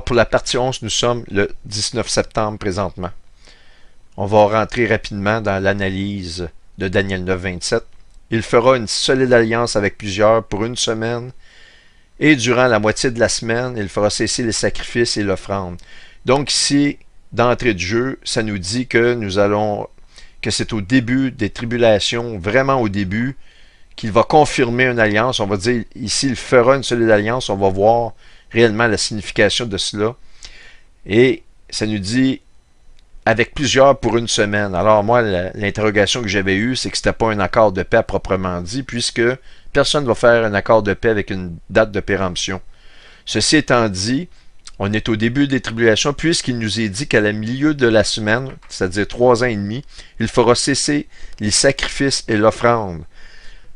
pour la partie 11, nous sommes le 19 septembre présentement. On va rentrer rapidement dans l'analyse de Daniel 9, 27. Il fera une solide alliance avec plusieurs pour une semaine, et durant la moitié de la semaine, il fera cesser les sacrifices et l'offrande. Donc ici, d'entrée de jeu, ça nous dit que que c'est au début des tribulations, vraiment au début, qu'il va confirmer une alliance. On va dire ici, il fera une solide alliance. On va voir réellement la signification de cela. Et ça nous dit avec plusieurs pour une semaine. Alors moi, l'interrogation que j'avais eue, c'est que ce n'était pas un accord de paix à proprement dit, puisque personne ne va faire un accord de paix avec une date de péremption. Ceci étant dit, on est au début des tribulations, puisqu'il nous est dit qu'à la milieu de la semaine, c'est-à-dire 3 ans et demi, il fera cesser les sacrifices et l'offrande.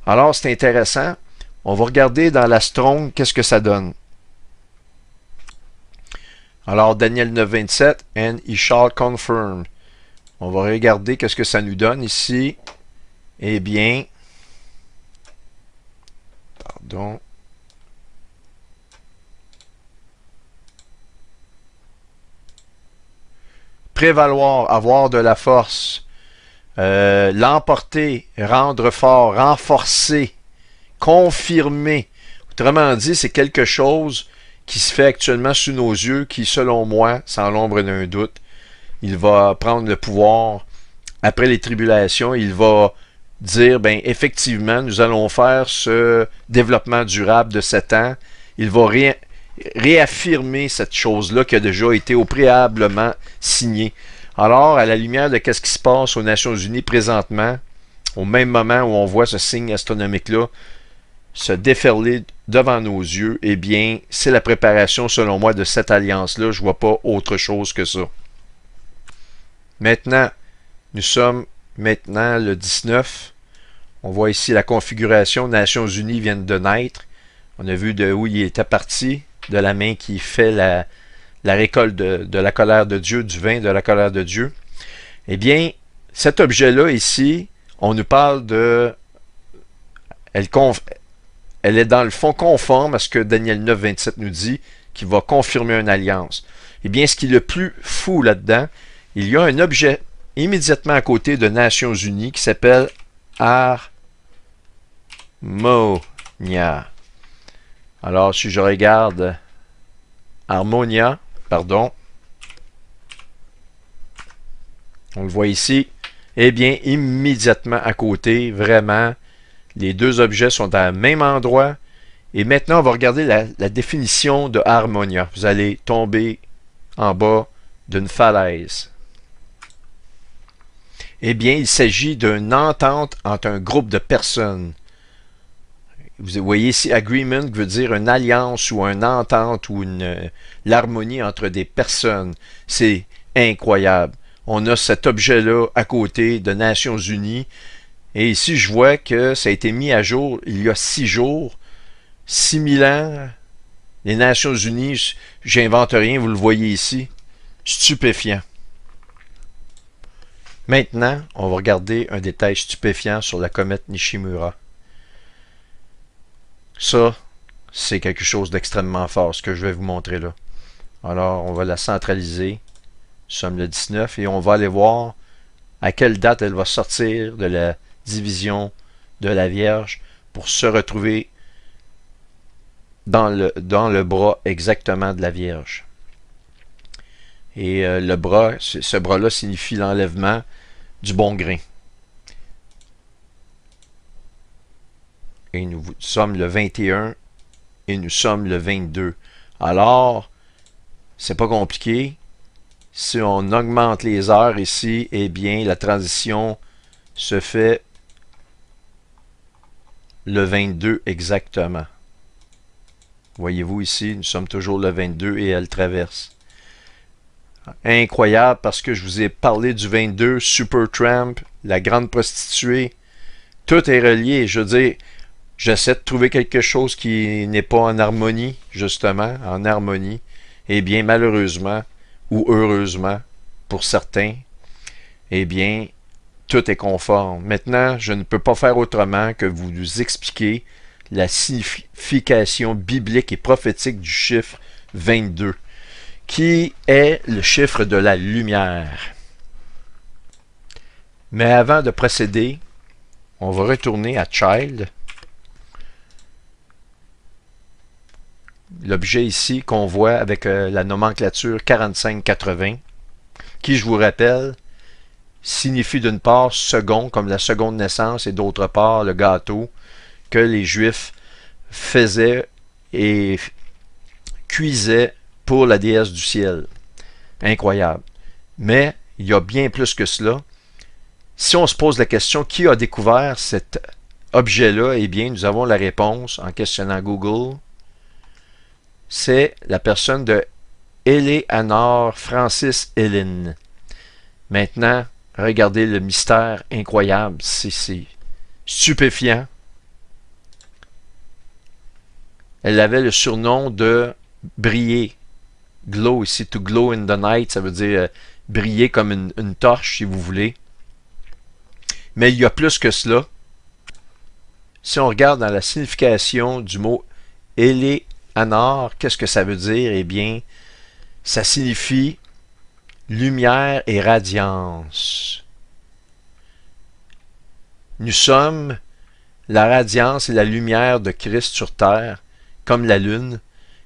Alors, c'est intéressant. On va regarder dans la Strong, qu'est-ce que ça donne. Alors, Daniel 9, 27, « And he shall confirm ». On va regarder qu'est-ce que ça nous donne ici. Eh bien, pardon. Prévaloir, avoir de la force, l'emporter, rendre fort, renforcer, confirmer. Autrement dit, c'est quelque chose qui se fait actuellement sous nos yeux, qui, selon moi, sans l'ombre d'un doute, il va prendre le pouvoir après les tribulations. Il va dire, ben effectivement, nous allons faire ce développement durable de 7 ans. Il va réaffirmer cette chose-là qui a déjà été au préalablement signée. Alors, à la lumière de ce qui se passe aux Nations Unies présentement, au même moment où on voit ce signe astronomique-là se déferler devant nos yeux, eh bien, c'est la préparation, selon moi, de cette alliance-là. Je ne vois pas autre chose que ça. Maintenant, nous sommes maintenant le 19. On voit ici la configuration. Nations Unies viennent de naître. On a vu de où il était parti, de la main qui fait la récolte de la colère de Dieu, du vin de la colère de Dieu. Eh bien, cet objet-là ici, on nous parle de... Elle est dans le fond conforme à ce que Daniel 9, 27 nous dit, qui va confirmer une alliance. Eh bien, ce qui est le plus fou là-dedans, il y a un objet immédiatement à côté de Nations Unies qui s'appelle Harmonia. Alors, si je regarde Harmonia, pardon, on le voit ici, eh bien, immédiatement à côté, vraiment, les deux objets sont à même endroit. Et maintenant, on va regarder la définition de Harmonia. Vous allez tomber en bas d'une falaise. Eh bien, il s'agit d'une entente entre un groupe de personnes. Vous voyez ici, agreement veut dire une alliance ou une entente ou l'harmonie entre des personnes. C'est incroyable. On a cet objet-là à côté de Nations Unies. Et ici, je vois que ça a été mis à jour il y a 6 jours. 6000 ans, les Nations Unies, j'invente rien, vous le voyez ici. Stupéfiant. Maintenant, on va regarder un détail stupéfiant sur la comète Nishimura. Ça, c'est quelque chose d'extrêmement fort, ce que je vais vous montrer là. Alors, on va la centraliser. Nous sommes le 19 et on va aller voir à quelle date elle va sortir de la division de la Vierge pour se retrouver dans le bras exactement de la Vierge. Et le bras, ce bras-là signifie l'enlèvement du bon grain. Et nous sommes le 21 et nous sommes le 22. Alors, c'est pas compliqué. Si on augmente les heures ici, eh bien, la transition se fait le 22 exactement. Voyez-vous ici, nous sommes toujours le 22 et elle traverse. Incroyable parce que je vous ai parlé du 22, Supertramp, la grande prostituée. Tout est relié. Je veux dire, j'essaie de trouver quelque chose qui n'est pas en harmonie, justement, en harmonie. Eh bien, malheureusement, ou heureusement, pour certains, eh bien, tout est conforme. Maintenant, je ne peux pas faire autrement que vous expliquer la signification biblique et prophétique du chiffre 22, qui est le chiffre de la lumière. Mais avant de procéder, on va retourner à Child. L'objet ici qu'on voit avec la nomenclature 4580, qui, je vous rappelle, signifie d'une part second, comme la seconde naissance, et d'autre part le gâteau que les Juifs faisaient et cuisaient pour la déesse du ciel. Incroyable. Mais il y a bien plus que cela. Si on se pose la question, qui a découvert cet objet-là? Eh bien, nous avons la réponse en questionnant Google. C'est la personne de Eleanor Francis Hélène. Maintenant, regardez le mystère incroyable. C'est stupéfiant. Elle avait le surnom de briller. Glow ici, to glow in the night, ça veut dire briller comme une torche, si vous voulez. Mais il y a plus que cela. Si on regarde dans la signification du mot Eleanor, qu'est-ce que ça veut dire? Eh bien, ça signifie lumière et radiance. Nous sommes la radiance et la lumière de Christ sur terre, comme la lune,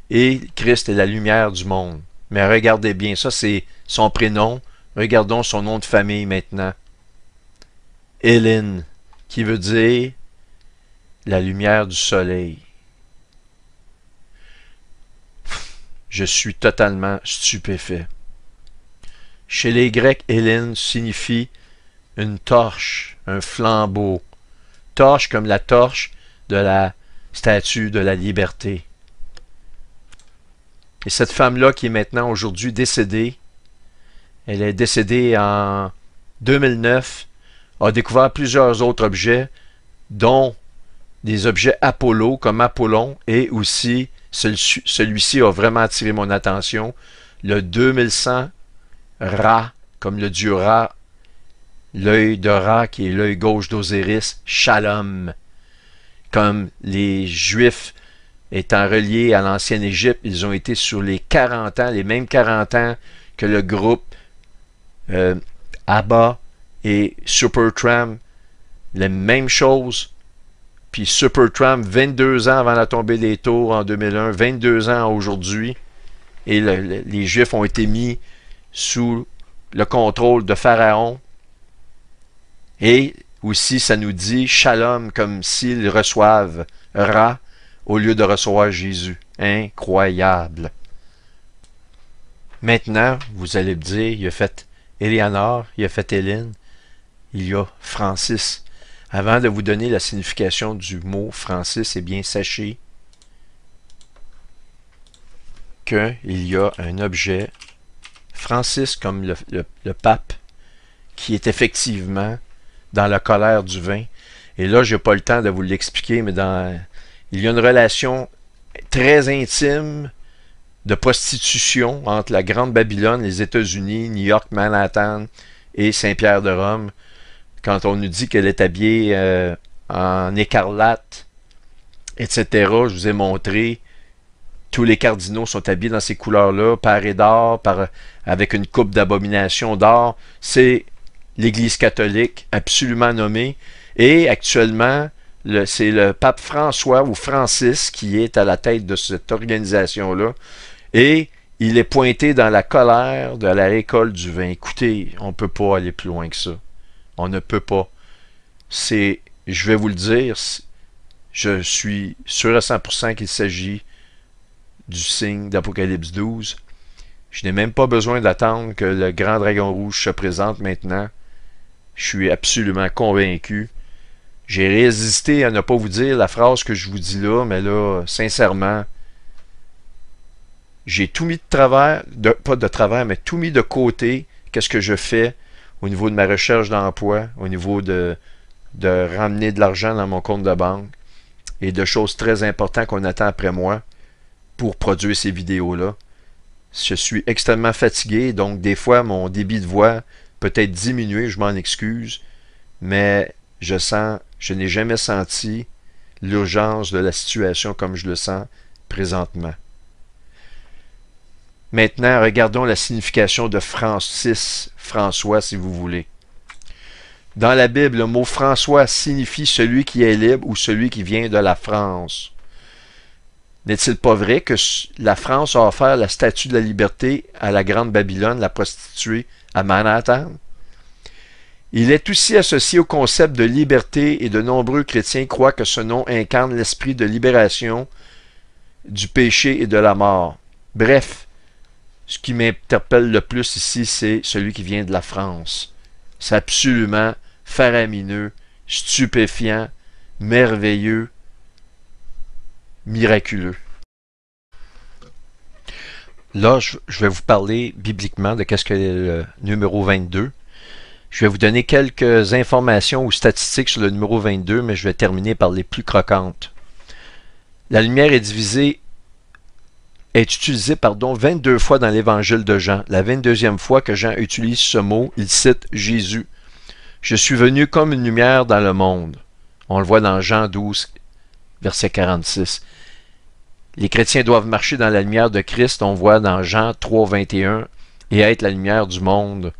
et Christ est la lumière du monde. Mais regardez bien, ça c'est son prénom. Regardons son nom de famille maintenant. Hélène, qui veut dire la lumière du soleil. Je suis totalement stupéfait. Chez les Grecs, Hélène signifie une torche, un flambeau. Torche comme la torche de la statue de la liberté. Et cette femme-là qui est maintenant aujourd'hui décédée, elle est décédée en 2009, a découvert plusieurs autres objets, dont des objets Apollo comme Apollon, et aussi celui-ci a vraiment attiré mon attention, le 2100 Ra, comme le dieu Ra, l'œil de Ra qui est l'œil gauche d'Osiris, Shalom. Comme les Juifs étant reliés à l'ancienne Égypte, ils ont été sur les 40 ans, les mêmes 40 ans que le groupe ABBA et Supertramp, les mêmes choses. Puis Supertramp, 22 ans avant la tombée des tours en 2001, 22 ans aujourd'hui, et les Juifs ont été mis sous le contrôle de Pharaon. Et aussi, ça nous dit Shalom, comme s'ils reçoivent Ra au lieu de recevoir Jésus. Incroyable. Maintenant, vous allez me dire, il a fait Eleanor, il a fait Hélène, il y a Francis. Avant de vous donner la signification du mot Francis, eh bien, sachez qu'il y a un objet, Francis comme le pape, qui est effectivement dans la colère du vin. Et là, je n'ai pas le temps de vous l'expliquer, mais il y a une relation très intime de prostitution entre la Grande Babylone, les États-Unis, New York, Manhattan et Saint-Pierre-de-Rome. Quand on nous dit qu'elle est habillée en écarlate, etc., je vous ai montré, tous les cardinaux sont habillés dans ces couleurs-là, parés d'or, avec une coupe d'abomination d'or. C'est l'Église catholique, absolument nommée. Et actuellement, c'est le pape François ou Francis qui est à la tête de cette organisation-là. Et il est pointé dans la colère de la récolte du vin. Écoutez, on ne peut pas aller plus loin que ça. On ne peut pas. Je vais vous le dire, je suis sûr à 100% qu'il s'agit du signe d'Apocalypse 12. Je n'ai même pas besoin d'attendre que le grand dragon rouge se présente maintenant. Je suis absolument convaincu. J'ai résisté à ne pas vous dire la phrase que je vous dis là, mais là, sincèrement, j'ai tout mis de travers, pas de travers, mais tout mis de côté. Qu'est-ce que je fais au niveau de ma recherche d'emploi, au niveau de ramener de l'argent dans mon compte de banque et de choses très importantes qu'on attend après moi pour produire ces vidéos-là. Je suis extrêmement fatigué, donc des fois mon débit de voix peut être diminué, je m'en excuse, mais je n'ai jamais senti l'urgence de la situation comme je le sens présentement. Maintenant, regardons la signification de François, si vous voulez. Dans la Bible, le mot François signifie celui qui est libre ou celui qui vient de la France. N'est-il pas vrai que la France a offert la statue de la liberté à la Grande Babylone, la prostituée, à Manhattan? Il est aussi associé au concept de liberté et de nombreux chrétiens croient que ce nom incarne l'esprit de libération du péché et de la mort. Bref, ce qui m'interpelle le plus ici, c'est celui qui vient de la France. C'est absolument faramineux, stupéfiant, merveilleux, miraculeux. Là, je vais vous parler bibliquement de qu'est-ce que le numéro 22. Je vais vous donner quelques informations ou statistiques sur le numéro 22, mais je vais terminer par les plus croquantes. La lumière est utilisée 22 fois dans l'évangile de Jean. La 22e fois que Jean utilise ce mot, il cite Jésus. « Je suis venu comme une lumière dans le monde. » On le voit dans Jean 12, verset 46. Les chrétiens doivent marcher dans la lumière de Christ, on voit dans Jean 3, 21, et être la lumière du monde.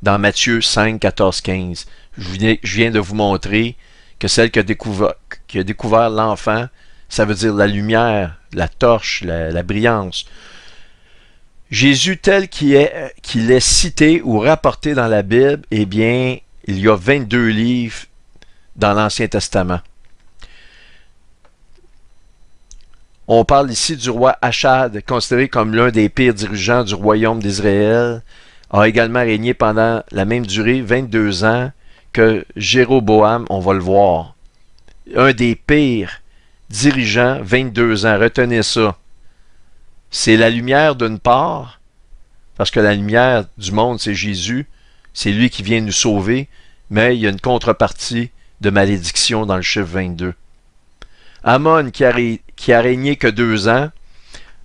Dans Matthieu 5, 14, 15. Je viens de vous montrer que celle qui a découvert l'enfant, ça veut dire la lumière, la torche, la brillance. Jésus tel qu'il est cité ou rapporté dans la Bible, eh bien, il y a 22 livres dans l'Ancien Testament. On parle ici du roi Achad, considéré comme l'un des pires dirigeants du royaume d'Israël, a également régné pendant la même durée, 22 ans, que Jéroboam, on va le voir. Un des pires dirigeants, 22 ans, retenez ça. C'est la lumière d'une part, parce que la lumière du monde, c'est Jésus, c'est lui qui vient nous sauver, mais il y a une contrepartie de malédiction dans le chiffre 22. Amon, qui a régné que 2 ans,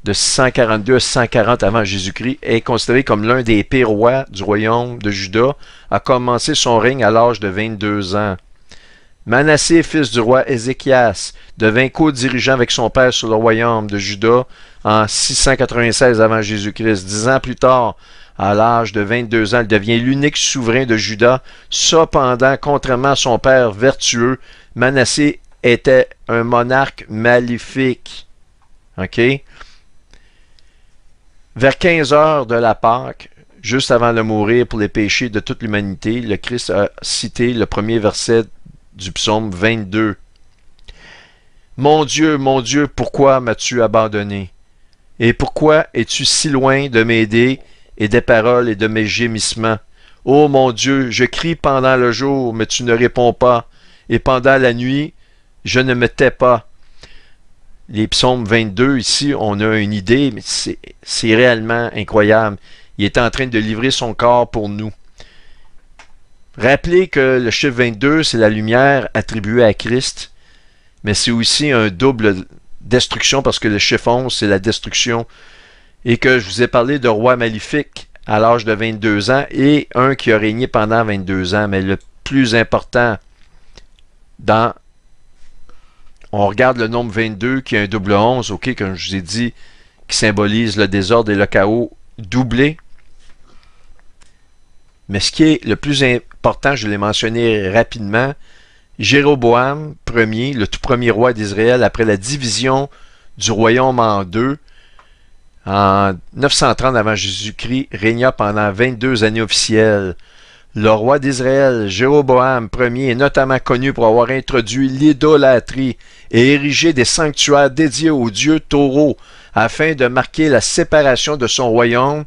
de 642 à 640 avant Jésus-Christ, est considéré comme l'un des pires rois du royaume de Juda, a commencé son règne à l'âge de 22 ans. Manassé, fils du roi Ézéchias, devint co-dirigeant avec son père sur le royaume de Juda en 696 avant Jésus-Christ. 10 ans plus tard, à l'âge de 22 ans, il devient l'unique souverain de Juda. Cependant, contrairement à son père vertueux, Manassé était un monarque maléfique. OK? Vers 15 heures de la Pâque, juste avant de mourir pour les péchés de toute l'humanité, le Christ a cité le premier verset du psaume 22. « Mon Dieu, pourquoi m'as-tu abandonné? Et pourquoi es-tu si loin de m'aider et des paroles et de mes gémissements? Ô mon Dieu, je crie pendant le jour, mais tu ne réponds pas, et pendant la nuit, je ne me tais pas. » Les psaumes 22, ici, on a une idée, mais c'est réellement incroyable. Il est en train de livrer son corps pour nous. Rappelez que le chiffre 22, c'est la lumière attribuée à Christ, mais c'est aussi un double destruction parce que le chiffre 11, c'est la destruction. Et que je vous ai parlé de roi maléfique à l'âge de 22 ans et un qui a régné pendant 22 ans, mais le plus important on regarde le nombre 22 qui est un double 11, ok, comme je vous ai dit, qui symbolise le désordre et le chaos doublé. Mais ce qui est le plus important, je l'ai mentionné rapidement, Jéroboam Ier, le tout premier roi d'Israël, après la division du royaume en deux, en 930 avant Jésus-Christ, régna pendant 22 années officielles. Le roi d'Israël, Jéroboam Ier, est notamment connu pour avoir introduit l'idolâtrie et érigé des sanctuaires dédiés aux dieux taureaux afin de marquer la séparation de son royaume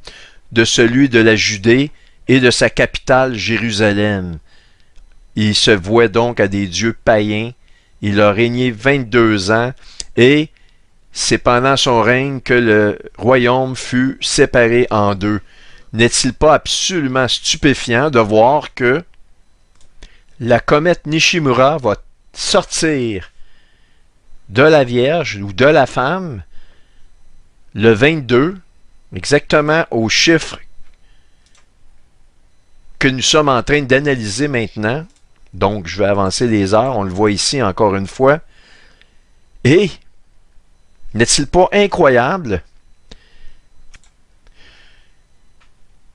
de celui de la Judée et de sa capitale Jérusalem. Il se vouait donc à des dieux païens. Il a régné 22 ans et c'est pendant son règne que le royaume fut séparé en deux. N'est-il pas absolument stupéfiant de voir que la comète Nishimura va sortir de la Vierge ou de la femme le 22, exactement au chiffre que nous sommes en train d'analyser maintenant. Donc, je vais avancer les heures, on le voit ici encore une fois. Et n'est-il pas incroyable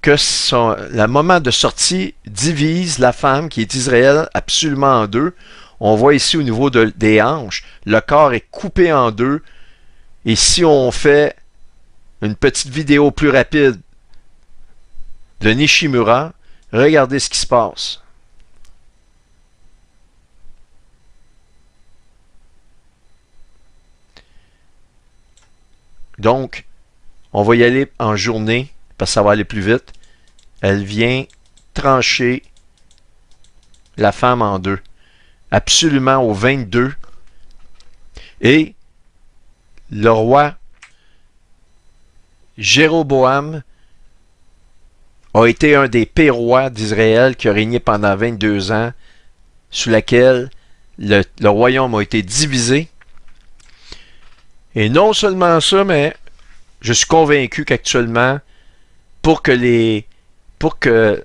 que le moment de sortie divise la femme qui est Israël absolument en deux. On voit ici au niveau des hanches, le corps est coupé en deux. Et si on fait une petite vidéo plus rapide de Nishimura, regardez ce qui se passe. Donc, on va y aller en journée, parce que ça va aller plus vite. Elle vient trancher la femme en deux. Absolument au 22. Et le roi Jéroboam a été un des pires rois d'Israël qui a régné pendant 22 ans, sous laquelle le royaume a été divisé. Et non seulement ça, mais je suis convaincu qu'actuellement, pour que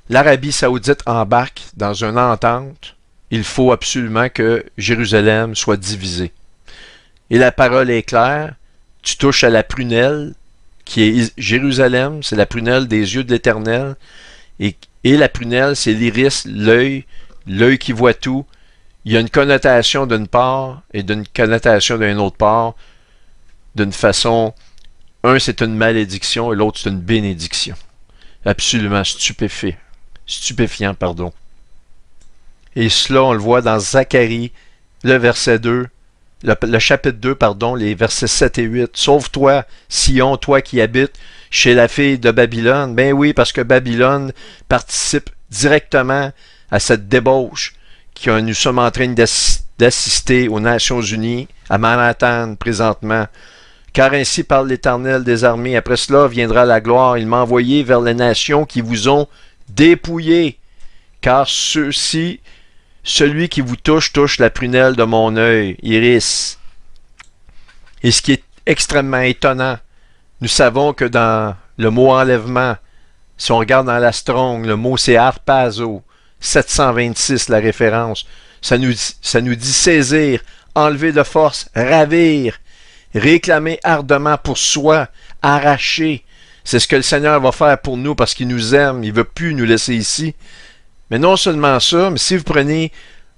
l'Arabie Saoudite embarque dans une entente, il faut absolument que Jérusalem soit divisée. Et la parole est claire, tu touches à la prunelle, qui est Jérusalem, c'est la prunelle des yeux de l'Éternel, et la prunelle, c'est l'iris, l'œil qui voit tout. Il y a une connotation d'une part et d'une connotation d'une autre part, d'une façon, un c'est une malédiction et l'autre c'est une bénédiction. Absolument stupéfiant, pardon. Et cela, on le voit dans Zacharie, le verset 2, le chapitre 2, pardon, les versets 7 et 8. Sauve-toi, Sion, toi qui habites chez la fille de Babylone. Ben oui, parce que Babylone participe directement à cette débauche que nous sommes en train d'assister aux Nations Unies, à Manhattan présentement. Car ainsi parle l'Éternel des armées. Après cela viendra la gloire. Il m'a envoyé vers les nations qui vous ont dépouillés. Car celui qui vous touche, touche la prunelle de mon œil, iris. Et ce qui est extrêmement étonnant, nous savons que dans le mot enlèvement, si on regarde dans la Strong, le mot c'est harpazo, 726 la référence, ça nous dit saisir, enlever de force, ravir, réclamer ardemment pour soi, arracher. C'est ce que le Seigneur va faire pour nous parce qu'il nous aime, il ne veut plus nous laisser ici. Mais non seulement ça, mais si vous prenez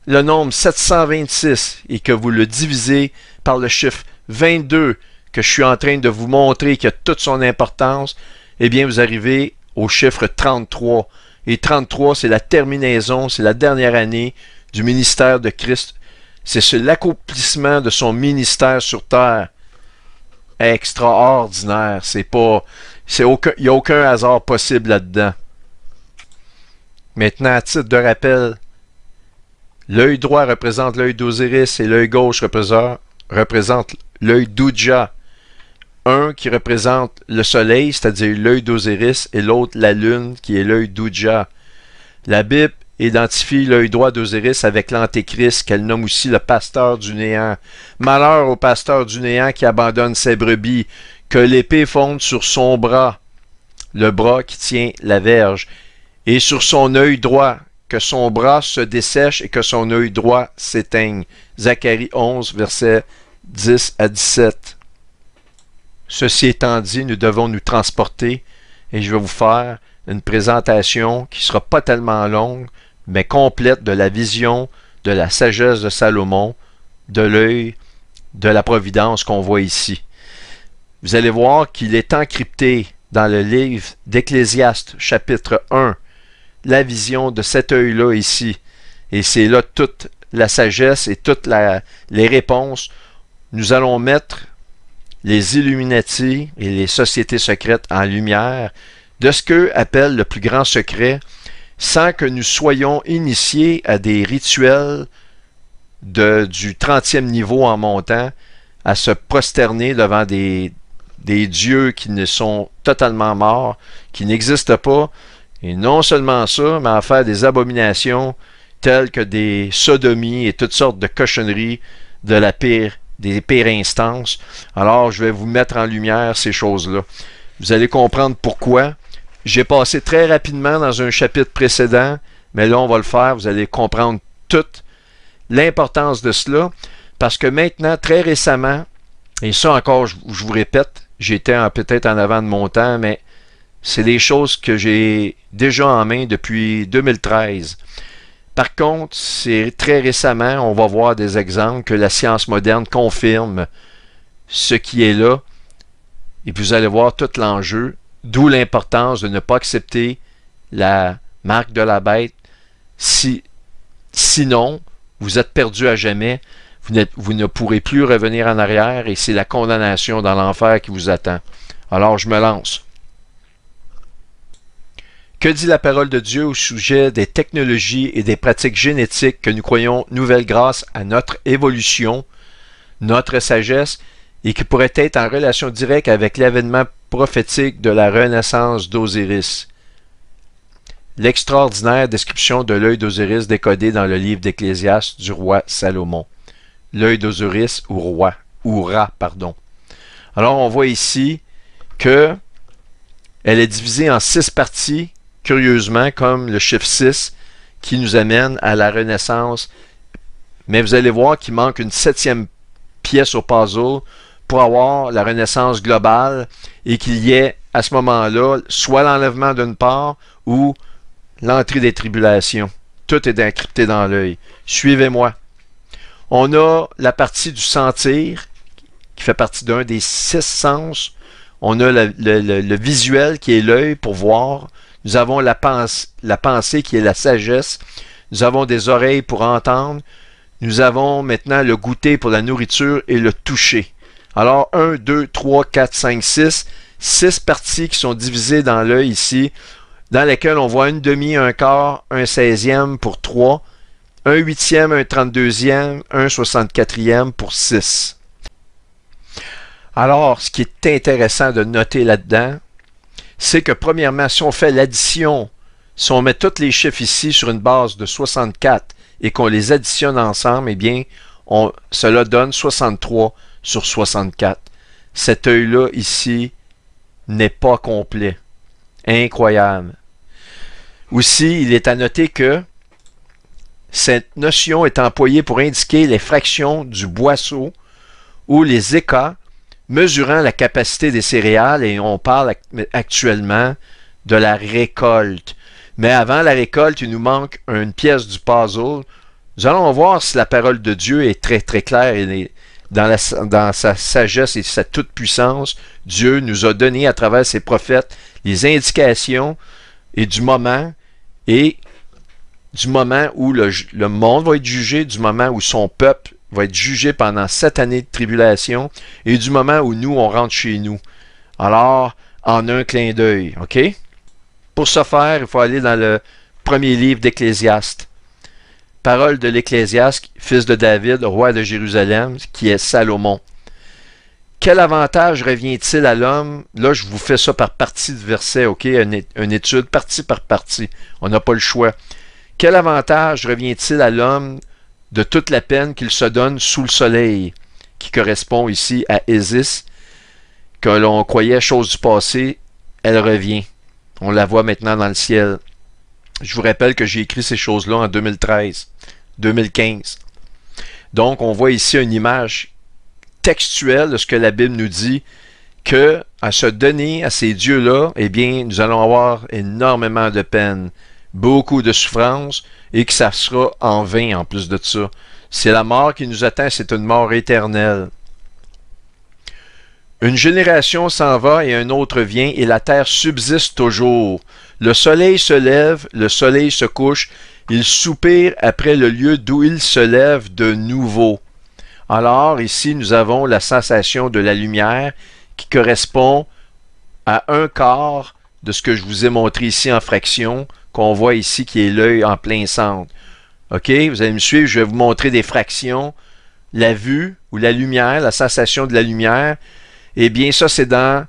le nombre 726 et que vous le divisez par le chiffre 22 que je suis en train de vous montrer qui a toute son importance, eh bien vous arrivez au chiffre 33. Et 33, c'est la terminaison, c'est la dernière année du ministère de Christ. C'est l'accomplissement de son ministère sur terre. Extraordinaire. Il n'y a aucun hasard possible là-dedans. Maintenant, à titre de rappel, l'œil droit représente l'œil d'Osiris et l'œil gauche représente l'œil d'Udja. Un qui représente le soleil, c'est-à-dire l'œil d'Osiris, et l'autre la lune, qui est l'œil d'Udja. La Bible identifie l'œil droit d'Osiris avec l'Antéchrist, qu'elle nomme aussi le pasteur du néant. Malheur au pasteur du néant qui abandonne ses brebis, que l'épée fonde sur son bras, le bras qui tient la verge, et sur son œil droit, que son bras se dessèche et que son œil droit s'éteigne. Zacharie 11, versets 10 à 17. Ceci étant dit, nous devons nous transporter et je vais vous faire une présentation qui ne sera pas tellement longue, mais complète de la vision, de la sagesse de Salomon, de l'œil, de la providence qu'on voit ici. Vous allez voir qu'il est encrypté dans le livre d'Ecclésiaste, chapitre 1, la vision de cet œil-là ici. Et c'est là toute la sagesse et toutes les réponses. Nous allons mettre les Illuminati et les sociétés secrètes en lumière de ce qu'eux appellent le plus grand secret, sans que nous soyons initiés à des rituels du 30e niveau en montant, à se prosterner devant des dieux qui ne sont totalement morts, qui n'existent pas, et non seulement ça, mais à faire des abominations telles que des sodomies et toutes sortes de cochonneries des pires instances. Alors, je vais vous mettre en lumière ces choses-là. Vous allez comprendre pourquoi. J'ai passé très rapidement dans un chapitre précédent, mais là, on va le faire. Vous allez comprendre toute l'importance de cela, parce que maintenant, très récemment, et ça encore, je vous répète, j'étais peut-être en avant de mon temps, mais C'est des choses que j'ai déjà en main depuis 2013. Par contre, c'est très récemment, on va voir des exemples que la science moderne confirme ce qui est là. Et puis vous allez voir tout l'enjeu, d'où l'importance de ne pas accepter la marque de la bête. Sinon, vous êtes perdu à jamais. Vous ne pourrez plus revenir en arrière et c'est la condamnation dans l'enfer qui vous attend. Alors, je me lance. Que dit la parole de Dieu au sujet des technologies et des pratiques génétiques que nous croyons nouvelles grâce à notre évolution, notre sagesse, et qui pourraient être en relation directe avec l'avènement prophétique de la renaissance d'Osiris? L'extraordinaire description de l'œil d'Osiris décodé dans le livre d'Ecclésiaste du roi Salomon. L'œil d'Osiris ou Ra, pardon. Alors on voit ici que elle est divisée en 6 parties, curieusement, comme le chiffre 6, qui nous amène à la Renaissance. Mais vous allez voir qu'il manque une 7e pièce au puzzle pour avoir la Renaissance globale et qu'il y ait à ce moment-là soit l'enlèvement d'une part ou l'entrée des tribulations. Tout est encrypté dans l'œil. Suivez-moi. On a la partie du sentir, qui fait partie d'un des 6 sens. On a le visuel, qui est l'œil, pour voir. Nous avons la pensée, qui est la sagesse. Nous avons des oreilles pour entendre. Nous avons maintenant le goûter pour la nourriture et le toucher. Alors, 1, 2, 3, 4, 5, 6. 6 parties qui sont divisées dans l'œil ici, dans lesquelles on voit une demi, un quart, un 16e pour 3, un 8e, un 32e, un 64e pour 6. Alors, ce qui est intéressant de noter là-dedans, c'est que premièrement, si on fait l'addition, si on met tous les chiffres ici sur une base de 64 et qu'on les additionne ensemble, eh bien, cela donne 63 sur 64. Cet œil-là, ici, n'est pas complet. Incroyable. Aussi, il est à noter que cette notion est employée pour indiquer les fractions du boisseau ou les écarts mesurant la capacité des céréales, et on parle actuellement de la récolte. Mais avant la récolte, il nous manque une pièce du puzzle. Nous allons voir si la parole de Dieu est très très claire et dans sa sagesse et sa toute-puissance. Dieu nous a donné à travers ses prophètes les indications et du moment où le monde va être jugé, du moment où son peuple va être jugé pendant 7 années de tribulation et du moment où nous, on rentre chez nous. Alors, en un clin d'œil, OK? Pour ce faire, il faut aller dans le premier livre d'Ecclésiaste. Parole de l'Ecclésiaste, fils de David, roi de Jérusalem, qui est Salomon. Quel avantage revient-il à l'homme? Là, je vous fais ça par partie de verset, OK? Une étude partie par partie. On n'a pas le choix. Quel avantage revient-il à l'homme de toute la peine qu'il se donne sous le soleil, qui correspond ici à Isis, que l'on croyait chose du passé, elle revient. On la voit maintenant dans le ciel. Je vous rappelle que j'ai écrit ces choses-là en 2013, 2015. Donc, on voit ici une image textuelle de ce que la Bible nous dit, que à se donner à ces dieux-là, eh bien, nous allons avoir énormément de peine, beaucoup de souffrance, et que ça sera en vain en plus de ça. C'est la mort qui nous attend, c'est une mort éternelle. Une génération s'en va et un autre vient, et la terre subsiste toujours. Le soleil se lève, le soleil se couche, il soupire après le lieu d'où il se lève de nouveau. Alors, ici, nous avons la sensation de la lumière qui correspond à un quart de ce que je vous ai montré ici en fraction, qu'on voit ici qui est l'œil en plein centre. OK? Vous allez me suivre, je vais vous montrer des fractions. La vue ou la lumière, la sensation de la lumière, eh bien, ça, c'est dans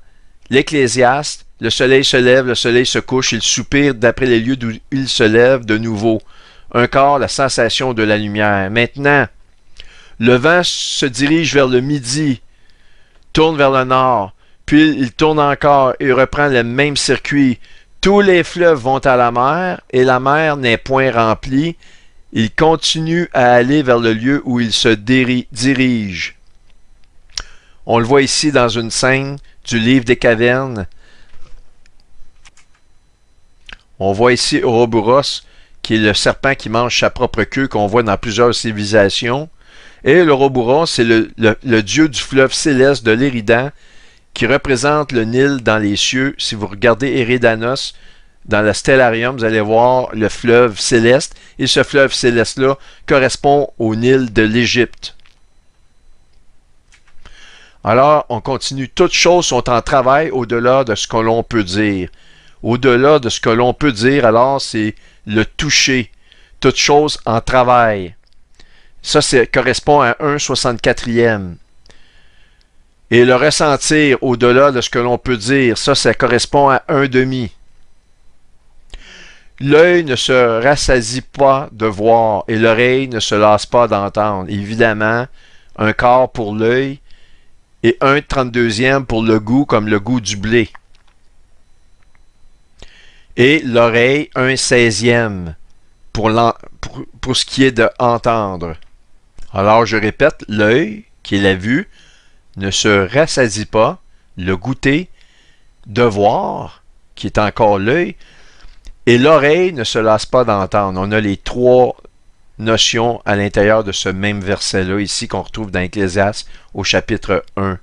l'Ecclésiaste. Le soleil se lève, le soleil se couche, il soupire d'après les lieux d'où il se lève de nouveau. Un quart, la sensation de la lumière. Maintenant, le vent se dirige vers le midi, tourne vers le nord, puis il tourne encore et reprend le même circuit. Tous les fleuves vont à la mer, et la mer n'est point remplie. Il continue à aller vers le lieu où il se dirige. On le voit ici dans une scène du livre des cavernes. On voit ici Ouroboros, qui est le serpent qui mange sa propre queue, qu'on voit dans plusieurs civilisations. Et l'Ouroboros, c'est le dieu du fleuve céleste de l'Éridan, qui représente le Nil dans les cieux. Si vous regardez Eridanos, dans le Stellarium, vous allez voir le fleuve céleste. Et ce fleuve céleste-là correspond au Nil de l'Égypte. Alors, on continue. Toutes choses sont en travail au-delà de ce que l'on peut dire. Au-delà de ce que l'on peut dire, alors, c'est le toucher. Toutes choses en travail. Ça, correspond à 1/64e. Et le ressentir au-delà de ce que l'on peut dire, ça correspond à 1/2. L'œil ne se rassasie pas de voir et l'oreille ne se lasse pas d'entendre. Évidemment, un quart pour l'œil et 1/32e pour le goût, comme le goût du blé. Et l'oreille, 1/16e pour ce qui est de entendre. Alors, je répète, l'œil, qui est la vue, ne se rassasie pas, le goûter, de voir, qui est encore l'œil, et l'oreille ne se lasse pas d'entendre. On a les trois notions à l'intérieur de ce même verset-là, ici, qu'on retrouve dans Ecclésiaste au chapitre 1.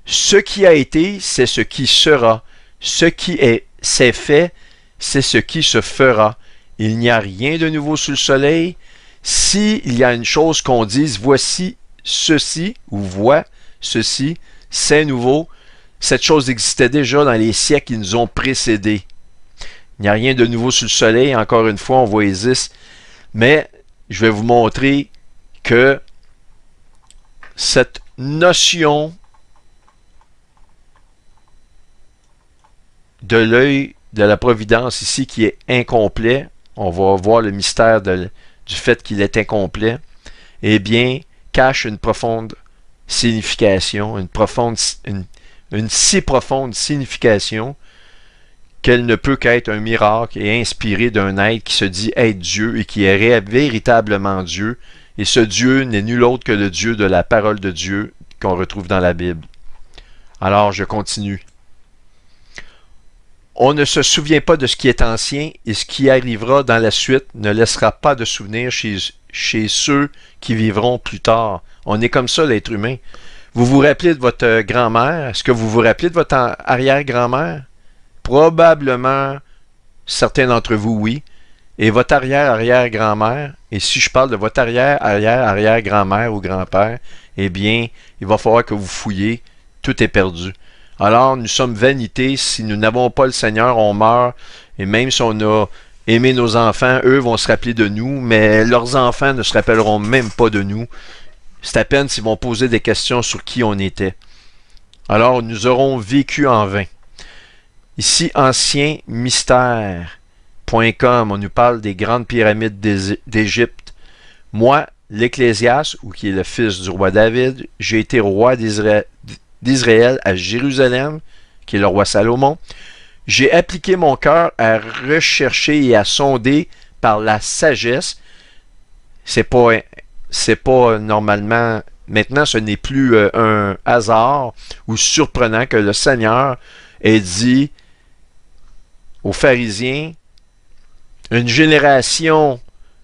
Ce qui a été, c'est ce qui sera. Ce qui s'est fait, c'est ce qui se fera. Il n'y a rien de nouveau sous le soleil. S'il y a une chose qu'on dise, voici ceci, ou vois ceci, c'est nouveau, cette chose existait déjà dans les siècles qui nous ont précédés. Il n'y a rien de nouveau sous le soleil, encore une fois, on voit Isis, mais je vais vous montrer que cette notion de l'œil de la providence ici qui est incomplet, on va voir le mystère du fait qu'il est incomplet, eh bien, cache une profonde signification, une si profonde signification qu'elle ne peut qu'être un miracle et inspiré d'un être qui se dit être Dieu et qui est véritablement Dieu. Et ce Dieu n'est nul autre que le Dieu de la parole de Dieu qu'on retrouve dans la Bible. Alors, je continue. On ne se souvient pas de ce qui est ancien et ce qui arrivera dans la suite ne laissera pas de souvenir chez ceux qui vivront plus tard. On est comme ça, l'être humain. Vous vous rappelez de votre grand-mère? Est-ce que vous vous rappelez de votre arrière-grand-mère? Probablement, certains d'entre vous, oui. Et votre arrière-arrière-grand-mère, et si je parle de votre arrière-arrière-arrière-grand-mère ou grand-père, eh bien, il va falloir que vous fouillez. Tout est perdu. Alors, nous sommes vanité. Si nous n'avons pas le Seigneur, on meurt. Et même si on a aimé nos enfants, eux vont se rappeler de nous, mais leurs enfants ne se rappelleront même pas de nous. C'est à peine s'ils vont poser des questions sur qui on était. Alors, nous aurons vécu en vain. Ici, ancienmystère.com, on nous parle des grandes pyramides d'Égypte. Moi, l'Ecclésiaste, ou qui est le fils du roi David, j'ai été roi d'Israël à Jérusalem, qui est le roi Salomon. J'ai appliqué mon cœur à rechercher et à sonder par la sagesse. C'est pas normalement, maintenant ce n'est plus un hasard ou surprenant que le Seigneur ait dit aux pharisiens, une génération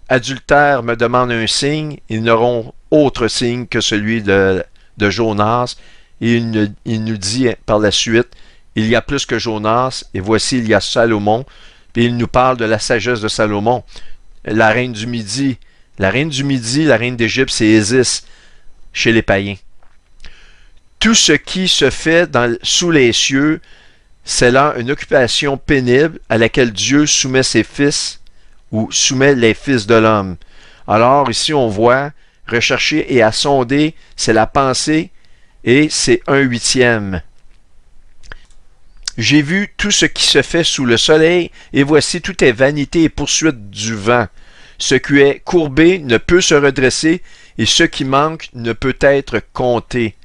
adultère me demande un signe, ils n'auront autre signe que celui de Jonas. Et il nous dit par la suite, il y a plus que Jonas, et voici il y a Salomon. Puis il nous parle de la sagesse de Salomon. La reine du Midi, la reine d'Égypte, c'est Isis, chez les païens. Tout ce qui se fait sous les cieux, c'est là une occupation pénible à laquelle Dieu soumet ses fils, ou soumet les fils de l'homme. Alors ici on voit, rechercher et à sonder, c'est la pensée, et c'est 1/8. J'ai vu tout ce qui se fait sous le soleil, et voici tout est vanité et poursuite du vent. Ce qui est courbé ne peut se redresser, et ce qui manque ne peut être compté.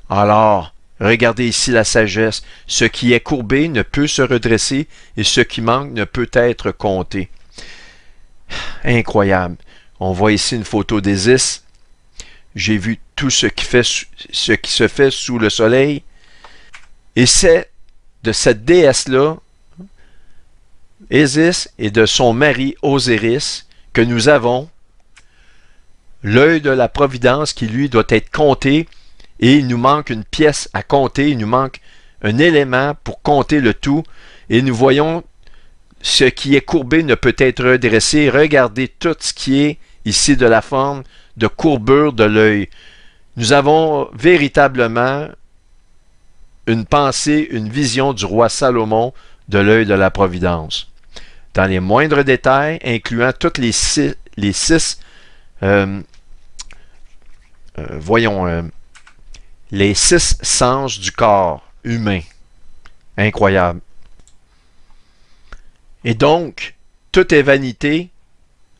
Alors, regardez ici la sagesse. Ce qui est courbé ne peut se redresser, et ce qui manque ne peut être compté. Incroyable. On voit ici une photo d'Isis. J'ai vu tout ce qui se fait sous le soleil. Et c'est de cette déesse-là Isis et de son mari Osiris, que nous avons l'œil de la providence qui, lui, doit être compté, et il nous manque une pièce à compter, il nous manque un élément pour compter le tout, et nous voyons ce qui est courbé ne peut être redressé. Regardez tout ce qui est ici de la forme de courbure de l'œil. Nous avons véritablement une pensée, une vision du roi Salomon de l'œil de la providence. Dans les moindres détails, incluant toutes les six les six sens du corps humain. Incroyable. Et donc, tout est vanité.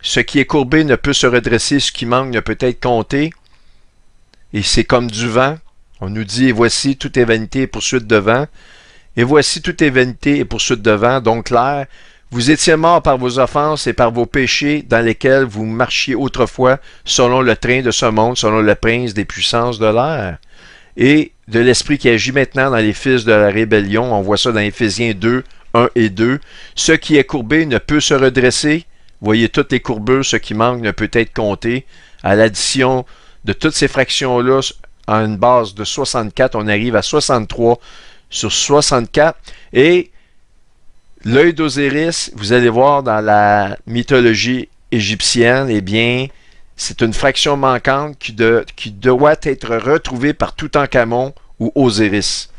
Ce qui est courbé ne peut se redresser, ce qui manque ne peut être compté. Et c'est comme du vent. On nous dit, et voici, tout est vanité et poursuite de vent. Et voici, tout est vanité et poursuite de vent. Donc l'air, vous étiez morts par vos offenses et par vos péchés dans lesquels vous marchiez autrefois selon le train de ce monde, selon le prince des puissances de l'air. Et de l'esprit qui agit maintenant dans les fils de la rébellion. On voit ça dans Éphésiens 2, 1 et 2. Ce qui est courbé ne peut se redresser. Voyez toutes les courbures, ce qui manque ne peut être compté. À l'addition de toutes ces fractions-là, à une base de 64, on arrive à 63 sur 64. Et l'œil d'Osiris, vous allez voir dans la mythologie égyptienne, eh bien, c'est une fraction manquante qui doit être retrouvée par Toutankhamon ou Osiris.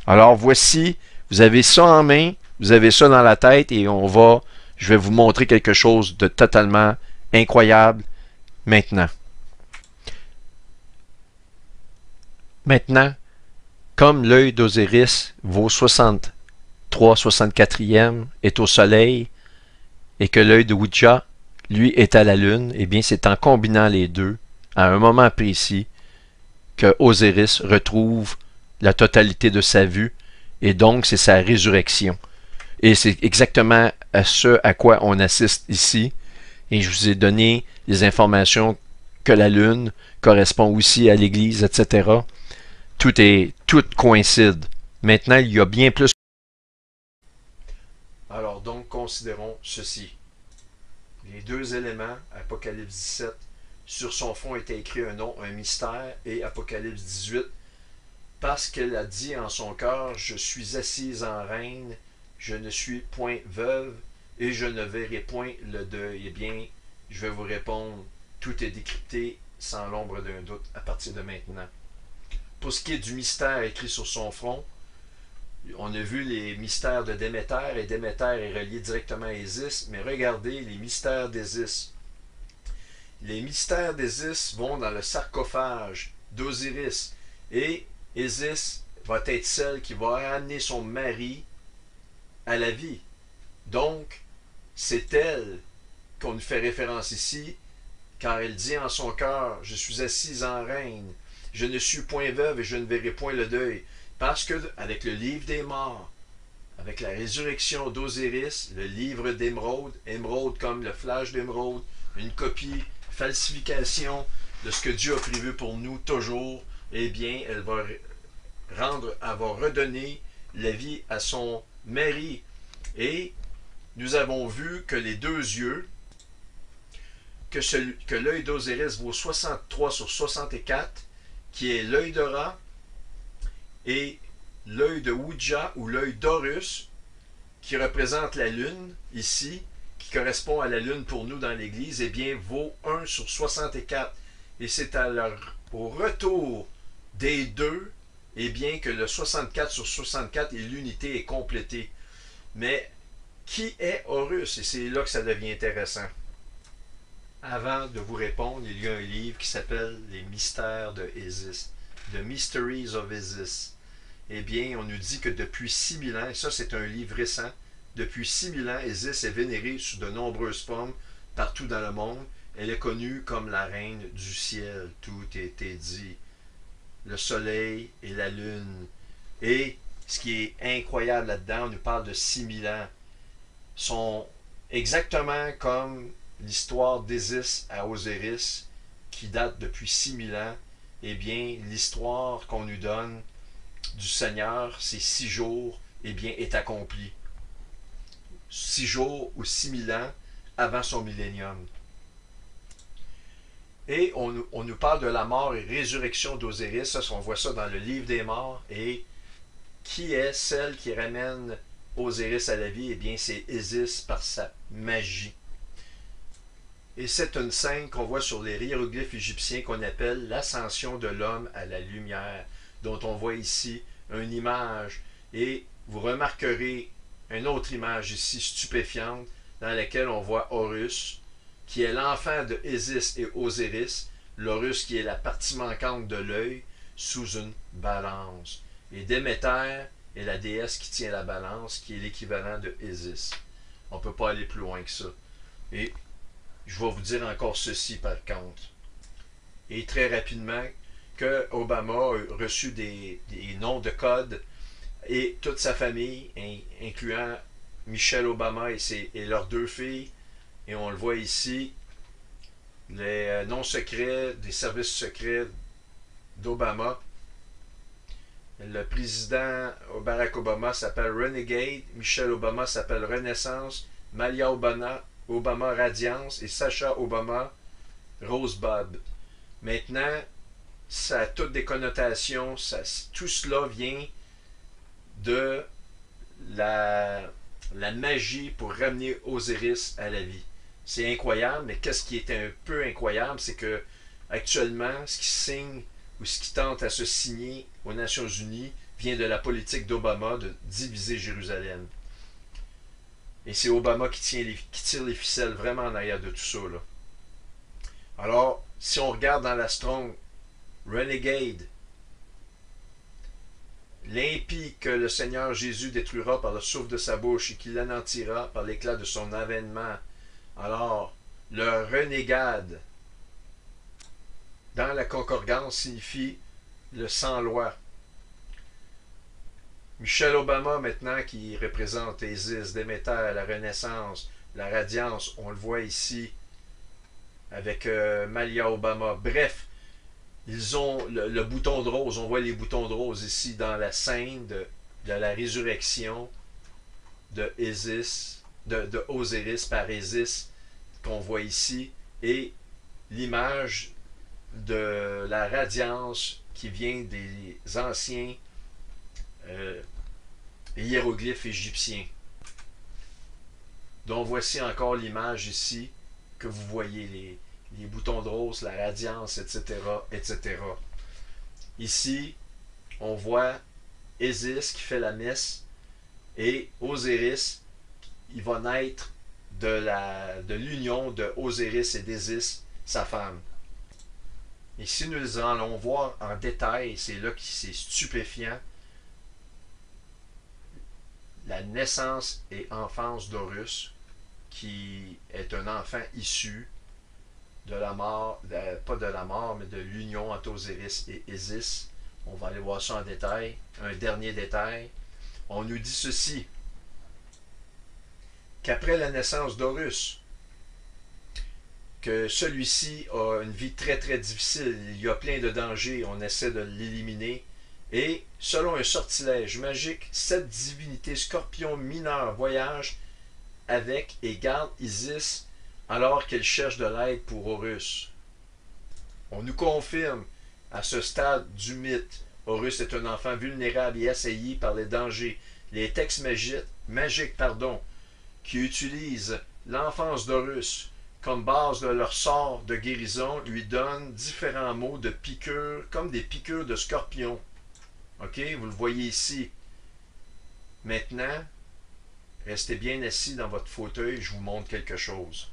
Alors voici, vous avez ça en main, vous avez ça dans la tête et je vais vous montrer quelque chose de totalement incroyable maintenant. Maintenant, comme l'œil d'Osiris vaut 63, 64e est au soleil et que l'œil de Ouija, lui, est à la lune, eh bien, c'est en combinant les deux, à un moment précis, que Osiris retrouve la totalité de sa vue et donc c'est sa résurrection. Et c'est exactement à ce à quoi on assiste ici. Et je vous ai donné les informations que la lune correspond aussi à l'Église, etc. Tout coïncide. Maintenant, il y a bien plus. Alors donc, considérons ceci. Les deux éléments, Apocalypse 17, sur son front était écrit un nom, un mystère, et Apocalypse 18, parce qu'elle a dit en son cœur, je suis assise en reine, je ne suis point veuve, et je ne verrai point le deuil. Eh bien, je vais vous répondre, tout est décrypté sans l'ombre d'un doute à partir de maintenant. Pour ce qui est du mystère écrit sur son front, on a vu les mystères de Déméter, et Déméter est relié directement à Isis, mais regardez les mystères d'Isis. Les mystères d'Isis vont dans le sarcophage d'Osiris, et Isis va être celle qui va amener son mari à la vie. Donc, c'est elle qu'on nous fait référence ici, car elle dit en son cœur, je suis assise en reine, je ne suis point veuve et je ne verrai point le deuil. Parce que, avec le livre des morts, avec la résurrection d'Osiris, le livre d'émeraude, émeraude comme le flash d'émeraude, une copie, falsification de ce que Dieu a prévu pour nous toujours, eh bien, elle va redonner la vie à son mari. Et nous avons vu que les deux yeux, que l'œil d'Osiris vaut 63 sur 64, qui est l'œil de Ra, et l'œil de Ouija ou l'œil d'Horus, qui représente la lune ici, qui correspond à la lune pour nous dans l'Église, eh bien, vaut 1 sur 64. Et c'est au retour des deux, eh bien, que le 64 sur 64 et l'unité est complétée. Mais qui est Horus? Et c'est là que ça devient intéressant. Avant de vous répondre, il y a un livre qui s'appelle Les mystères de Isis, The Mysteries of Isis. Eh bien, on nous dit que depuis 6000 ans, et ça c'est un livre récent, depuis 6000 ans, Isis est vénérée sous de nombreuses formes partout dans le monde. Elle est connue comme la reine du ciel, tout a été dit. Le soleil et la lune. Et ce qui est incroyable là-dedans, on nous parle de 6000 ans, sont exactement comme l'histoire d'Isis à Osiris, qui date depuis 6000 ans. Eh bien, l'histoire qu'on nous donne du Seigneur, ces 6 jours, eh bien, est accomplie. 6 jours ou 6000 ans avant son millénium. Et on nous parle de la mort et résurrection d'Osiris. Ça, on voit ça dans le livre des morts. Et qui est celle qui ramène Osiris à la vie? Eh bien, c'est Isis par sa magie. Et c'est une scène qu'on voit sur les hiéroglyphes égyptiens qu'on appelle l'ascension de l'homme à la lumière, dont on voit ici une image. Et vous remarquerez une autre image ici stupéfiante dans laquelle on voit Horus, qui est l'enfant de Isis et Osiris, l'Horus qui est la partie manquante de l'œil, sous une balance. Et Déméter est la déesse qui tient la balance, qui est l'équivalent de Isis. On ne peut pas aller plus loin que ça. Et je vais vous dire encore ceci par contre. Et très rapidement, que Obama a reçu des noms de code et toute sa famille, incluant Michelle Obama et leurs 2 filles. Et on le voit ici, les noms secrets des services secrets d'Obama. Le président Barack Obama s'appelle Renegade, Michelle Obama s'appelle Renaissance, Malia Obama Radiance et Sacha Obama Rosebud. Maintenant, ça a toutes des connotations, tout cela vient de la magie pour ramener Osiris à la vie. C'est incroyable, mais qu'est-ce qui est un peu incroyable, c'est que actuellement, ce qui signe ou ce qui tente à se signer aux Nations Unies vient de la politique d'Obama de diviser Jérusalem. Et c'est Obama qui tire les ficelles vraiment en arrière de tout ça, là. Alors, si on regarde dans la Strong, Renegade, l'impie que le Seigneur Jésus détruira par le souffle de sa bouche et qu'il anéantira par l'éclat de son avènement. Alors, le renégade, dans la concordance, signifie le sans-loi. Michelle Obama, maintenant, qui représente Isis, Déméter, la Renaissance, la Radiance, on le voit ici avec Malia Obama. Bref, ils ont le bouton de rose. On voit les boutons de rose ici dans la scène de la résurrection de Isis, de Osiris par Isis qu'on voit ici, et l'image de la radiance qui vient des anciens hiéroglyphes égyptiens. Donc voici encore l'image ici que vous voyez, les boutons de rose, la radiance, etc., etc. Ici, on voit Isis qui fait la messe et Osiris, il va naître de l'union de Osiris et d'Isis, sa femme. Ici, nous allons voir en détail, c'est là que c'est stupéfiant, la naissance et enfance d'Horus, qui est un enfant issu de la mort, pas de la mort, mais de l'union entre Osiris et Isis. On va aller voir ça en détail. Un dernier détail. On nous dit ceci, qu'après la naissance d'Horus, que celui-ci a une vie très très difficile, il y a plein de dangers, on essaie de l'éliminer, et selon un sortilège magique, cette divinité scorpion mineur voyage avec et garde Isis alors qu'elle cherche de l'aide pour Horus. On nous confirme à ce stade du mythe, Horus est un enfant vulnérable et assailli par les dangers. Les textes magiques qui utilisent l'enfance d'Horus comme base de leur sort de guérison lui donnent différents mots de piqûres, comme des piqûres de scorpions. Ok, vous le voyez ici. Maintenant, restez bien assis dans votre fauteuil, je vous montre quelque chose.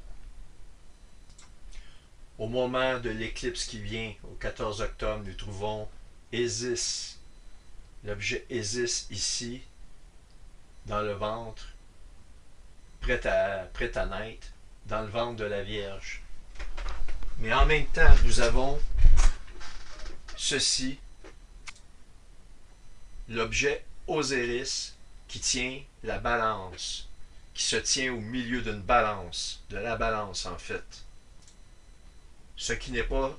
Au moment de l'éclipse qui vient, au 14 octobre, nous trouvons Isis, l'objet Isis ici, dans le ventre, prêt à naître, dans le ventre de la Vierge. Mais en même temps, nous avons ceci, l'objet Osiris qui tient la balance, qui se tient au milieu d'une balance, de la balance en fait. Ce qui n'est pas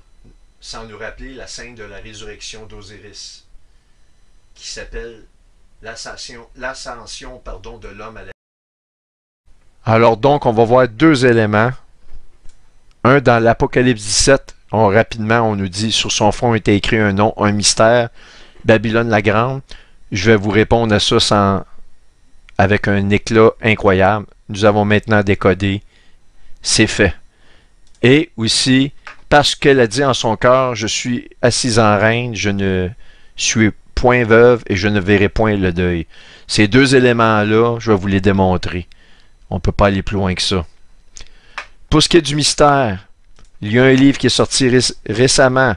sans nous rappeler la scène de la résurrection d'Osiris, qui s'appelle l'ascension de l'homme à la vie. Alors donc, on va voir deux éléments. Un, dans l'Apocalypse 17, rapidement, on nous dit, sur son front était écrit un nom, un mystère, Babylone la Grande. Je vais vous répondre à ça avec un éclat incroyable. Nous avons maintenant décodé. C'est fait. Et aussi, parce qu'elle a dit en son cœur, je suis assise en reine, je ne suis point veuve et je ne verrai point le deuil. Ces deux éléments-là, je vais vous les démontrer. On ne peut pas aller plus loin que ça. Pour ce qui est du mystère, il y a un livre qui est sorti récemment,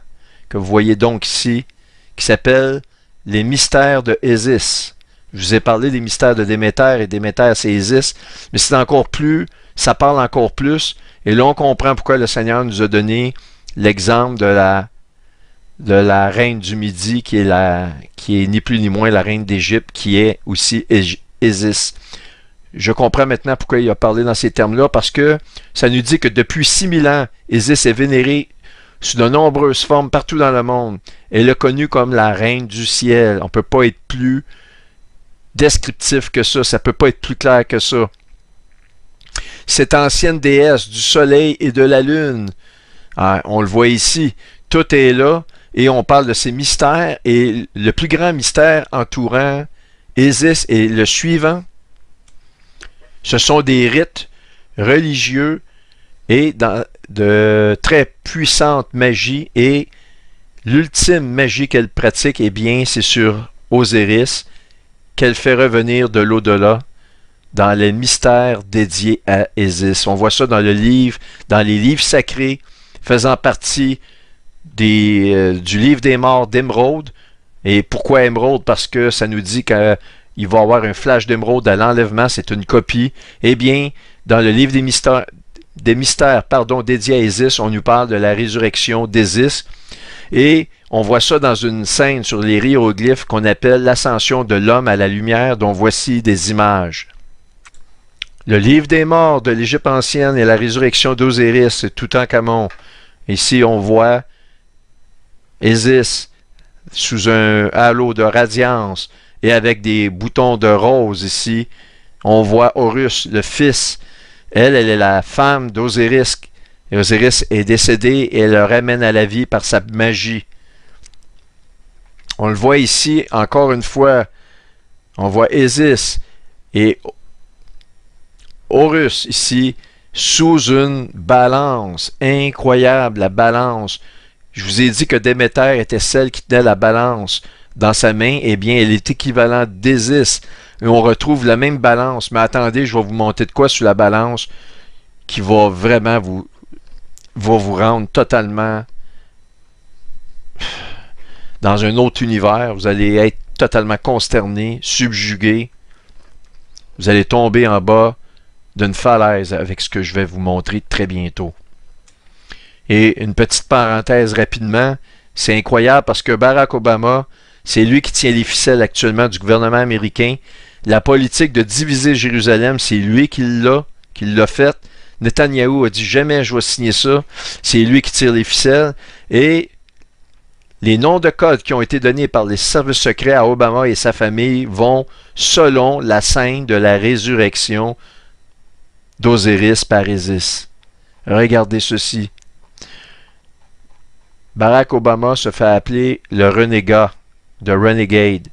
que vous voyez donc ici, qui s'appelle « Les mystères de Isis ». Je vous ai parlé des mystères de Déméter, et Déméter, c'est Isis, mais c'est encore plus, ça parle encore plus, et là on comprend pourquoi le Seigneur nous a donné l'exemple de la reine du Midi, qui est ni plus ni moins la reine d'Égypte, qui est aussi Isis. Je comprends maintenant pourquoi il a parlé dans ces termes-là, parce que ça nous dit que depuis 6000 ans, Isis est vénérée sous de nombreuses formes partout dans le monde. Elle est connue comme la reine du ciel. On ne peut pas être plus descriptif que ça ne peut pas être plus clair que ça. Cette ancienne déesse du soleil et de la lune, on le voit ici, tout est là, et on parle de ces mystères, et le plus grand mystère entourant Isis est le suivant. Ce sont des rites religieux et de très puissante magie, et l'ultime magie qu'elle pratique, eh bien, c'est sur Osiris, qu'elle fait revenir de l'au-delà dans les mystères dédiés à Isis. On voit ça dans les livres sacrés, faisant partie du livre des morts d'Émeraude. Et pourquoi Émeraude? Parce que ça nous dit qu'il va y avoir un flash d'émeraude à l'enlèvement, c'est une copie. Eh bien, dans le livre des mystères dédiés à Isis, on nous parle de la résurrection d'Isis. Et on voit ça dans une scène sur les hiéroglyphes qu'on appelle l'ascension de l'homme à la lumière, dont voici des images. Le livre des morts de l'Égypte ancienne et la résurrection d'Osiris, Toutankhamon. Ici, on voit Isis sous un halo de radiance et avec des boutons de rose ici. On voit Horus, le fils. Elle est la femme d'Osiris. Et Osiris est décédé et elle le ramène à la vie par sa magie. On le voit ici, encore une fois, on voit Isis et Horus ici, sous une balance. Incroyable, la balance. Je vous ai dit que Déméter était celle qui tenait la balance dans sa main. Eh bien, elle est équivalente d'Isis. Et on retrouve la même balance. Mais attendez, je vais vous monter de quoi sur la balance qui va vraiment vous rendre totalement dans un autre univers. Vous allez être totalement consterné, subjugué. Vous allez tomber en bas d'une falaise avec ce que je vais vous montrer très bientôt. Et une petite parenthèse rapidement, c'est incroyable parce que Barack Obama, c'est lui qui tient les ficelles actuellement du gouvernement américain. La politique de diviser Jérusalem, c'est lui qui l'a fait. Netanyahou a dit jamais je vais signer ça. C'est lui qui tire les ficelles. Et les noms de code qui ont été donnés par les services secrets à Obama et sa famille vont selon la scène de la résurrection d'Osiris par Isis. Regardez ceci. Barack Obama se fait appeler le renégat, de Renegade.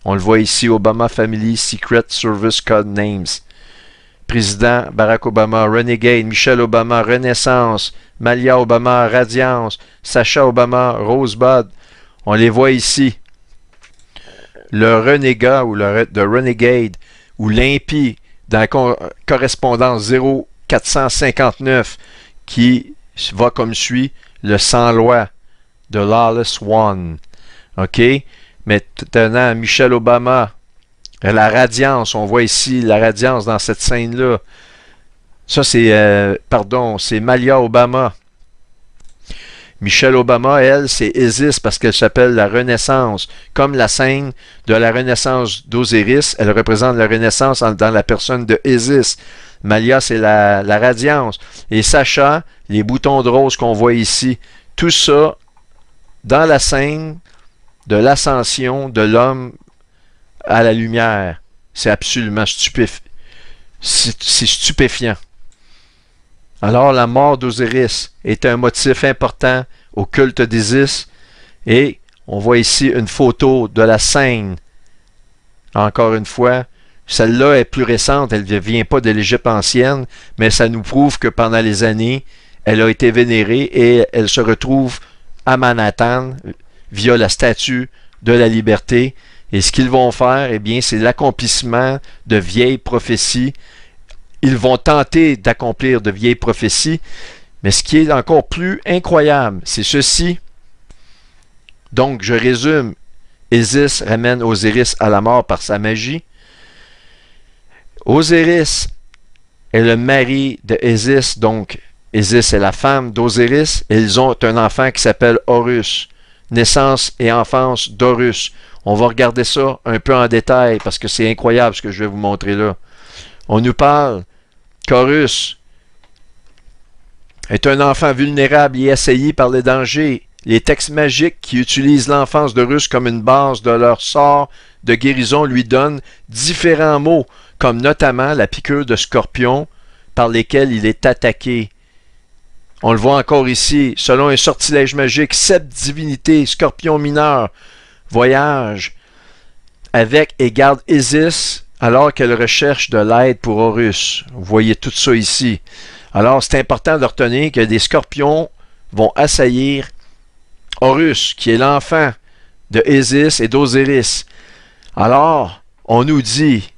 On le voit ici, Obama Family Secret Service Code Names. Président Barack Obama, Renegade, Michelle Obama, Renaissance, Malia Obama, Radiance, Sacha Obama, Rosebud. On les voit ici. Le renégat ou de Renegade ou l'impie dans la correspondance 0459 qui va comme suit, le sans-loi de Lawless One. OK? Maintenant, Michelle Obama, la radiance, on voit ici la radiance dans cette scène-là. Ça, c'est Malia Obama. Michelle Obama, elle, c'est Isis parce qu'elle s'appelle la Renaissance. Comme la scène de la Renaissance d'Osiris, elle représente la Renaissance dans la personne de Isis. Malia, c'est la radiance. Et Sacha, les boutons de rose qu'on voit ici. Tout ça dans la scène de l'ascension de l'homme à la lumière. C'est absolument stupéfiant. C'est stupéfiant. Alors la mort d'Osiris est un motif important au culte d'Isis, et on voit ici une photo de la scène. Encore une fois, celle-là est plus récente, elle ne vient pas de l'Égypte ancienne, mais ça nous prouve que pendant les années, elle a été vénérée et elle se retrouve à Manhattan via la statue de la liberté. Et ce qu'ils vont faire, eh bien, c'est l'accomplissement de vieilles prophéties. Ils vont tenter d'accomplir de vieilles prophéties, mais ce qui est encore plus incroyable, c'est ceci. Donc, je résume. Isis ramène Osiris à la mort par sa magie. Osiris est le mari de Isis, donc Isis est la femme d'Osiris, et ils ont un enfant qui s'appelle Horus. Naissance et enfance d'Horus. On va regarder ça un peu en détail parce que c'est incroyable ce que je vais vous montrer là. On nous parle qu'Horus est un enfant vulnérable et assailli par les dangers. Les textes magiques qui utilisent l'enfance d'Horus comme une base de leur sort de guérison lui donnent différents mots, comme notamment la piqûre de scorpion par lesquels il est attaqué. On le voit encore ici, selon un sortilège magique, 7 divinités, scorpions mineurs, voyagent avec et gardent Isis alors qu'elle recherche de l'aide pour Horus. Vous voyez tout ça ici. Alors c'est important de retenir que des scorpions vont assaillir Horus, qui est l'enfant de Isis et d'Osiris. Alors, on nous dit,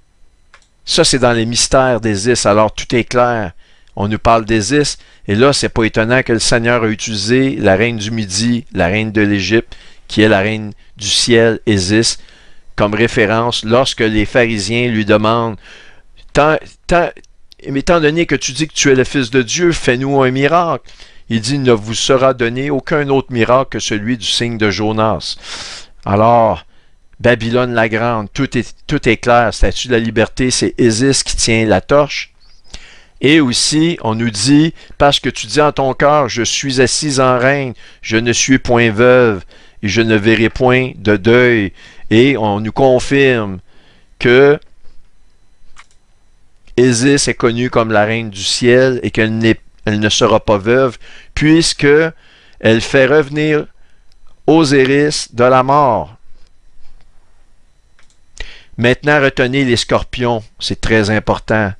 ça c'est dans les mystères d'Isis, alors tout est clair. On nous parle d'Isis, et là, c'est pas étonnant que le Seigneur a utilisé la reine du Midi, la reine de l'Égypte, qui est la reine du ciel, Isis, comme référence lorsque les pharisiens lui demandent mais étant donné que tu dis que tu es le Fils de Dieu, fais-nous un miracle. Il dit, il ne vous sera donné aucun autre miracle que celui du signe de Jonas. Alors, Babylone la Grande, tout est clair. Statue de la liberté, c'est Isis qui tient la torche. Et aussi, on nous dit, parce que tu dis en ton cœur, je suis assise en reine, je ne suis point veuve, et je ne verrai point de deuil. Et on nous confirme que Isis est connue comme la reine du ciel et qu'elle ne sera pas veuve, puisque elle fait revenir Osiris de la mort. Maintenant, retenez les scorpions, c'est très important.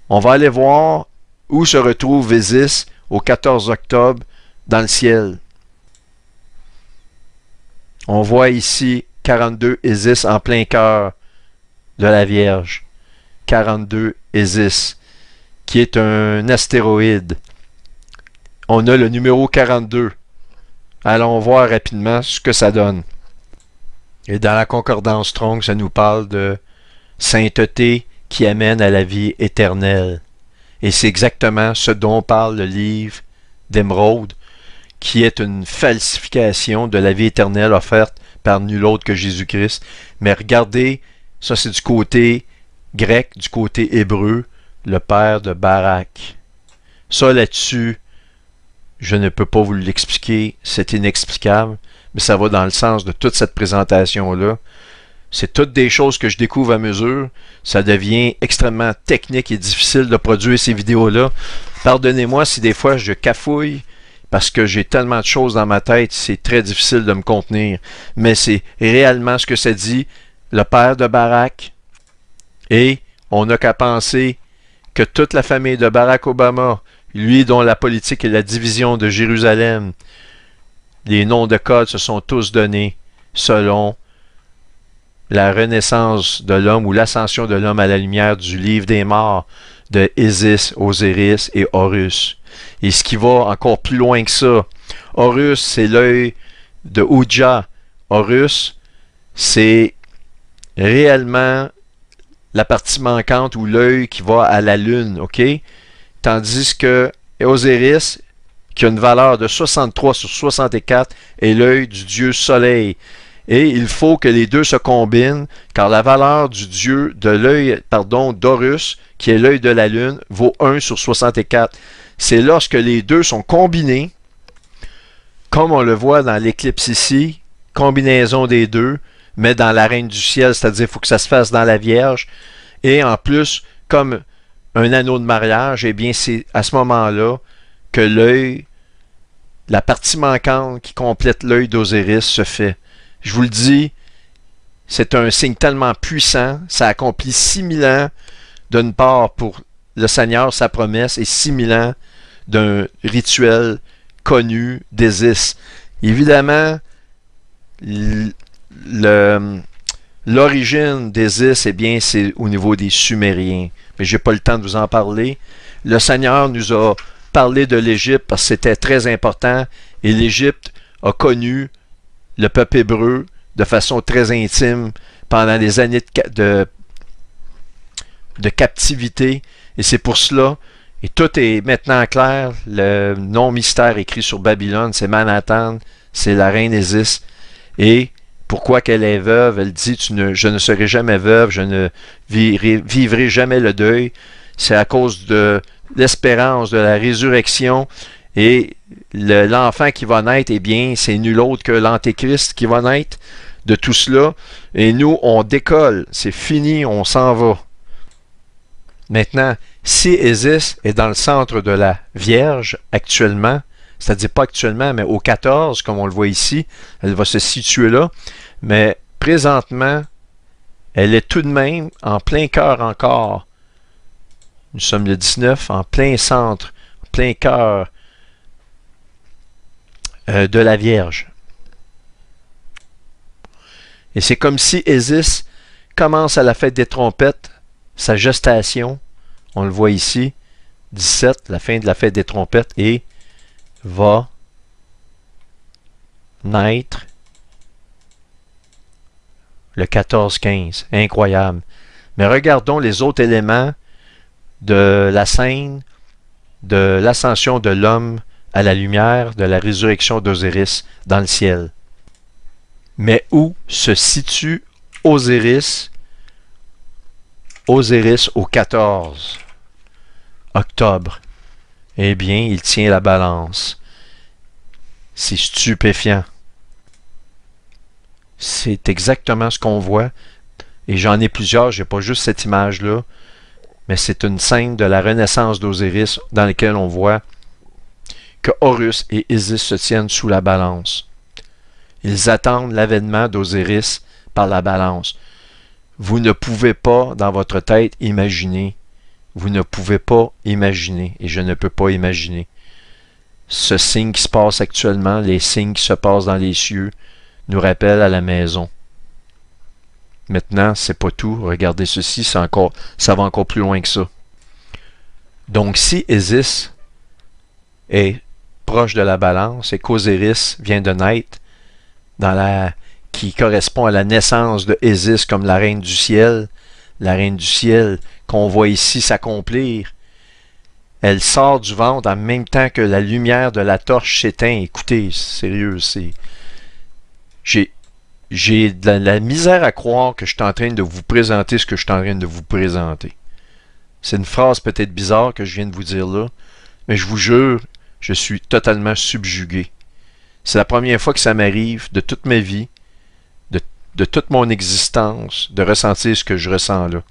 On va aller voir où se retrouve Isis au 14 octobre dans le ciel. On voit ici 42 Isis en plein cœur de la Vierge. 42 Isis, qui est un astéroïde. On a le numéro 42. Allons voir rapidement ce que ça donne. Et dans la concordance Strong, ça nous parle de sainteté qui amène à la vie éternelle. Et c'est exactement ce dont parle le livre d'Émeraude, qui est une falsification de la vie éternelle offerte par nul autre que Jésus-Christ. Mais regardez, ça c'est du côté grec, du côté hébreu, le père de Barak. Ça là-dessus, je ne peux pas vous l'expliquer, c'est inexplicable, mais ça va dans le sens de toute cette présentation-là. C'est toutes des choses que je découvre à mesure. Ça devient extrêmement technique et difficile de produire ces vidéos-là. Pardonnez-moi si des fois je cafouille, parce que j'ai tellement de choses dans ma tête, c'est très difficile de me contenir. Mais c'est réellement ce que ça dit, le père de Barak. Et on n'a qu'à penser que toute la famille de Barack Obama, lui dont la politique est la division de Jérusalem, les noms de code se sont tous donnés selon la renaissance de l'homme ou l'ascension de l'homme à la lumière du livre des morts de Isis, Osiris et Horus. Et ce qui va encore plus loin que ça, Horus, c'est l'œil de Ouja. Horus, c'est réellement la partie manquante ou l'œil qui va à la lune, ok? Tandis que Osiris, qui a une valeur de 63 sur 64, est l'œil du dieu soleil. Et il faut que les deux se combinent, car la valeur du dieu de l'œil, d'Horus, qui est l'œil de la lune, vaut 1 sur 64. C'est lorsque les deux sont combinés, comme on le voit dans l'éclipse ici, combinaison des deux, mais dans la reine du ciel, c'est-à-dire qu'il faut que ça se fasse dans la Vierge. Et en plus, comme un anneau de mariage, eh bien, c'est à ce moment-là que l'œil, la partie manquante qui complète l'œil d'Osiris se fait. Je vous le dis, c'est un signe tellement puissant, ça accomplit 6000 ans d'une part pour le Seigneur, sa promesse, et 6000 ans d'un rituel connu d'Isis. Évidemment, l'origine d'Isis, eh bien, c'est au niveau des Sumériens. Mais je n'ai pas le temps de vous en parler. Le Seigneur nous a parlé de l'Égypte parce que c'était très important et l'Égypte a connu le peuple hébreu de façon très intime pendant des années de captivité. Et c'est pour cela, et tout est maintenant clair, le non-mystère écrit sur Babylone, c'est Manhattan, c'est la reine Isis. Et pourquoi qu'elle est veuve? Elle dit, je ne serai jamais veuve, je ne vivrai jamais le deuil. C'est à cause de l'espérance de la résurrection. Et l'enfant qui va naître, eh bien, c'est nul autre que l'Antéchrist qui va naître de tout cela. Et nous, on décolle. C'est fini, on s'en va. Maintenant, si Isis est dans le centre de la Vierge actuellement, c'est-à-dire pas actuellement, mais au 14, comme on le voit ici, elle va se situer là, mais présentement, elle est tout de même en plein cœur encore. Nous sommes le 19, en plein centre, en plein cœur de la Vierge. Et c'est comme si Isis commence à la fête des trompettes, sa gestation, on le voit ici, 17, la fin de la fête des trompettes, et va naître le 14-15. Incroyable. Mais regardons les autres éléments de la scène de l'ascension de l'homme à la lumière de la résurrection d'Osiris dans le ciel. Mais où se situe Osiris? Osiris au 14 octobre. Eh bien, il tient la balance. C'est stupéfiant. C'est exactement ce qu'on voit. Et j'en ai plusieurs, j'ai pas juste cette image-là. Mais c'est une scène de la renaissance d'Osiris dans laquelle on voit que Horus et Isis se tiennent sous la balance. Ils attendent l'avènement d'Osiris par la balance. Vous ne pouvez pas, dans votre tête, imaginer. Vous ne pouvez pas imaginer, et je ne peux pas imaginer, ce signe qui se passe actuellement, les signes qui se passent dans les cieux, nous rappellent à la maison. Maintenant, c'est pas tout. Regardez ceci, ça va encore plus loin que ça. Donc, si Isis est proche de la balance et qu'Osiris vient de naître, qui correspond à la naissance de Isis comme la reine du ciel qu'on voit ici s'accomplir, elle sort du ventre en même temps que la lumière de la torche s'éteint. Écoutez, sérieux, j'ai de la misère à croire que je suis en train de vous présenter ce que je suis en train de vous présenter. C'est une phrase peut-être bizarre que je viens de vous dire là, mais je vous jure, je suis totalement subjugué. C'est la première fois que ça m'arrive de toute ma vie, de toute mon existence, de ressentir ce que je ressens là.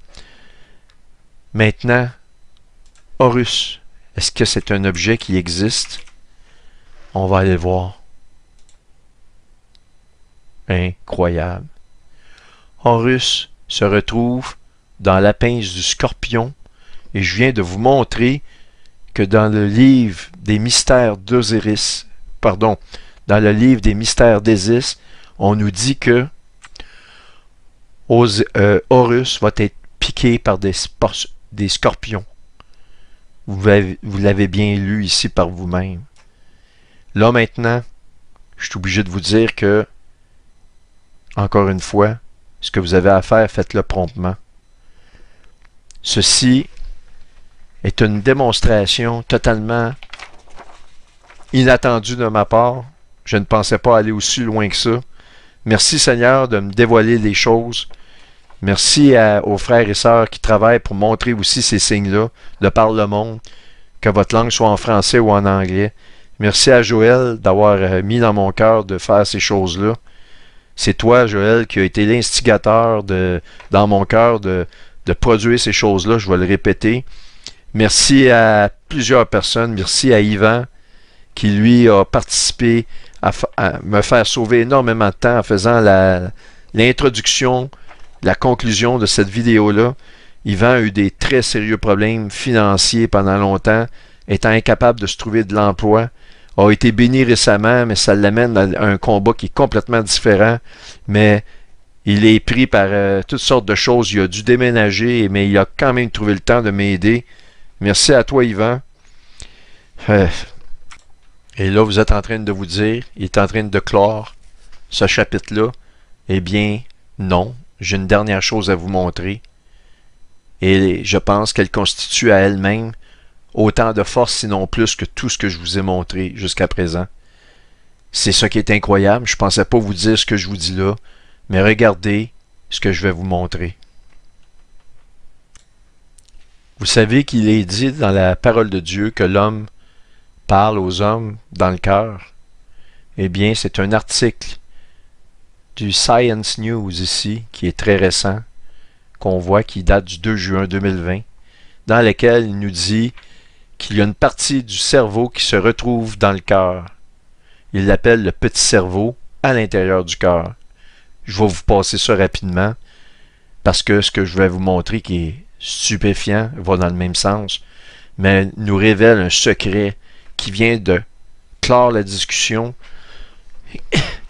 Maintenant, Horus, est-ce que c'est un objet qui existe? On va aller voir. Incroyable. Horus se retrouve dans la pince du scorpion et je viens de vous montrer que dans le livre des mystères d'Osiris, pardon, dans le livre des mystères d'Isis, on nous dit que Horus va être piqué par des scorpions. Vous l'avez bien lu ici par vous-même. Là maintenant, je suis obligé de vous dire que, encore une fois, ce que vous avez à faire, faites-le promptement. Ceci est une démonstration totalement inattendue de ma part. Je ne pensais pas aller aussi loin que ça. Merci Seigneur de me dévoiler les choses. Merci aux frères et sœurs qui travaillent pour montrer aussi ces signes-là de par le monde, que votre langue soit en français ou en anglais. Merci à Joël d'avoir mis dans mon cœur de faire ces choses-là. C'est toi, Joël, qui a été l'instigateur dans mon cœur de produire ces choses-là. Je vais le répéter. Merci à plusieurs personnes. Merci à Yvan qui, lui, a participé à me faire sauver énormément de temps en faisant l'introduction, la conclusion de cette vidéo-là. Yvan a eu des très sérieux problèmes financiers pendant longtemps, étant incapable de se trouver de l'emploi. A été béni récemment, mais ça l'amène à un combat qui est complètement différent. Mais il est pris par toutes sortes de choses. Il a dû déménager, mais il a quand même trouvé le temps de m'aider. Merci à toi, Yvan. Et là, vous êtes en train de vous dire, il est en train de clore ce chapitre-là. Eh bien, non. J'ai une dernière chose à vous montrer. Et je pense qu'elle constitue à elle-même autant de force, sinon plus, que tout ce que je vous ai montré jusqu'à présent. C'est ça qui est incroyable. Je ne pensais pas vous dire ce que je vous dis là, mais regardez ce que je vais vous montrer. Vous savez qu'il est dit dans la parole de Dieu que l'homme parle aux hommes dans le cœur. Eh bien, c'est un article du Science News ici, qui est très récent, qu'on voit, qui date du 2 juin 2020, dans lequel il nous dit qu'il y a une partie du cerveau qui se retrouve dans le cœur. Il l'appelle le petit cerveau à l'intérieur du cœur. Je vais vous passer ça rapidement, parce que ce que je vais vous montrer qui est stupéfiant va dans le même sens, mais nous révèle un secret qui vient de clore la discussion.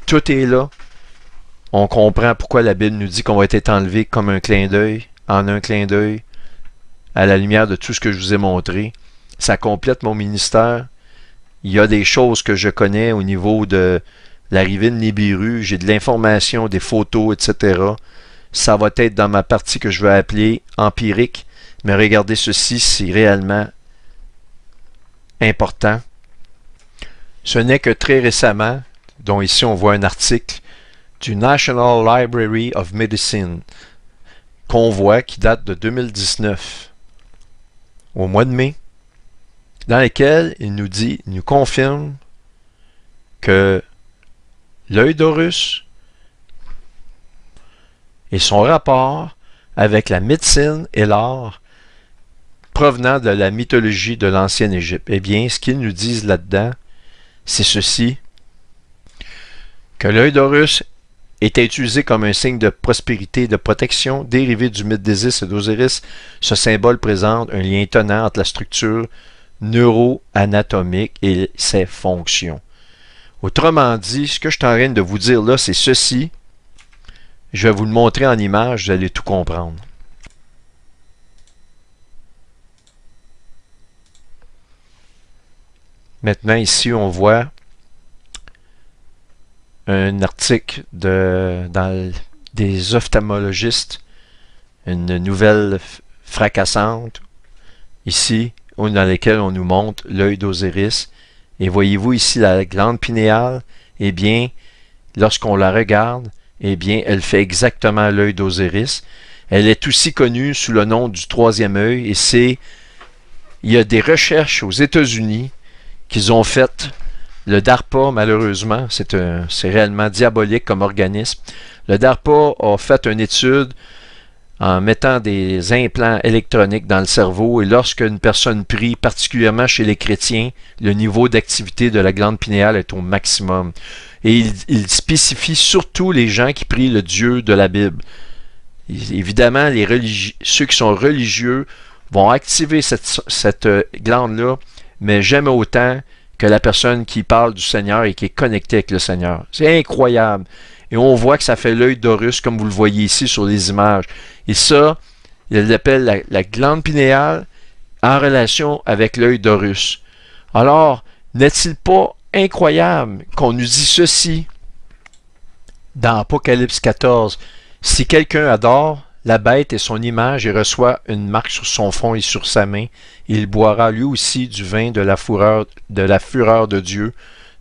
Tout est là. On comprend pourquoi la Bible nous dit qu'on va être enlevé comme un clin d'œil, en un clin d'œil, à la lumière de tout ce que je vous ai montré. Ça complète mon ministère. Il y a des choses que je connais au niveau de l'arrivée de Nibiru. J'ai de l'information, des photos, etc. Ça va être dans ma partie que je vais appeler empirique. Mais regardez ceci, c'est réellement important. Ce n'est que très récemment, dont ici on voit un article, du National Library of Medicine, qu'on voit qui date de 2019, au mois de mai, dans lequel il nous dit, il nous confirme que l'œil d'Horus et son rapport avec la médecine et l'art provenant de la mythologie de l'ancienne Égypte. Eh bien, ce qu'ils nous disent là-dedans, c'est ceci, que l'œil d'Horus était utilisé comme un signe de prospérité et de protection dérivé du mythe d'Isis et d'Osiris. Ce symbole présente un lien étonnant entre la structure neuroanatomique et ses fonctions. Autrement dit, ce que je suis en train de vous dire là, c'est ceci. Je vais vous le montrer en image, vous allez tout comprendre. Maintenant, ici, on voit un article des ophtalmologistes, une nouvelle fracassante, ici, dans laquelle on nous montre l'œil d'Osiris. Et voyez-vous ici la glande pinéale? Eh bien, lorsqu'on la regarde, eh bien, elle fait exactement l'œil d'Osiris. Elle est aussi connue sous le nom du troisième œil, et il y a des recherches aux États-Unis qu'ils ont faites. Le DARPA, malheureusement, c'est réellement diabolique comme organisme. Le DARPA a fait une étude en mettant des implants électroniques dans le cerveau, et lorsqu'une personne prie, particulièrement chez les chrétiens, le niveau d'activité de la glande pinéale est au maximum. Et il spécifie surtout les gens qui prient le Dieu de la Bible. Évidemment, ceux qui sont religieux vont activer cette glande-là, mais jamais autant que la personne qui parle du Seigneur et qui est connectée avec le Seigneur. C'est incroyable. Et on voit que ça fait l'œil d'Horus, comme vous le voyez ici sur les images. Et ça, il l'appelle la glande pinéale en relation avec l'œil d'Horus. Alors, n'est-il pas incroyable qu'on nous dit ceci dans Apocalypse 14? Si quelqu'un adore la bête et son image et reçoit une marque sur son front et sur sa main, il boira lui aussi du vin de la fureur de Dieu,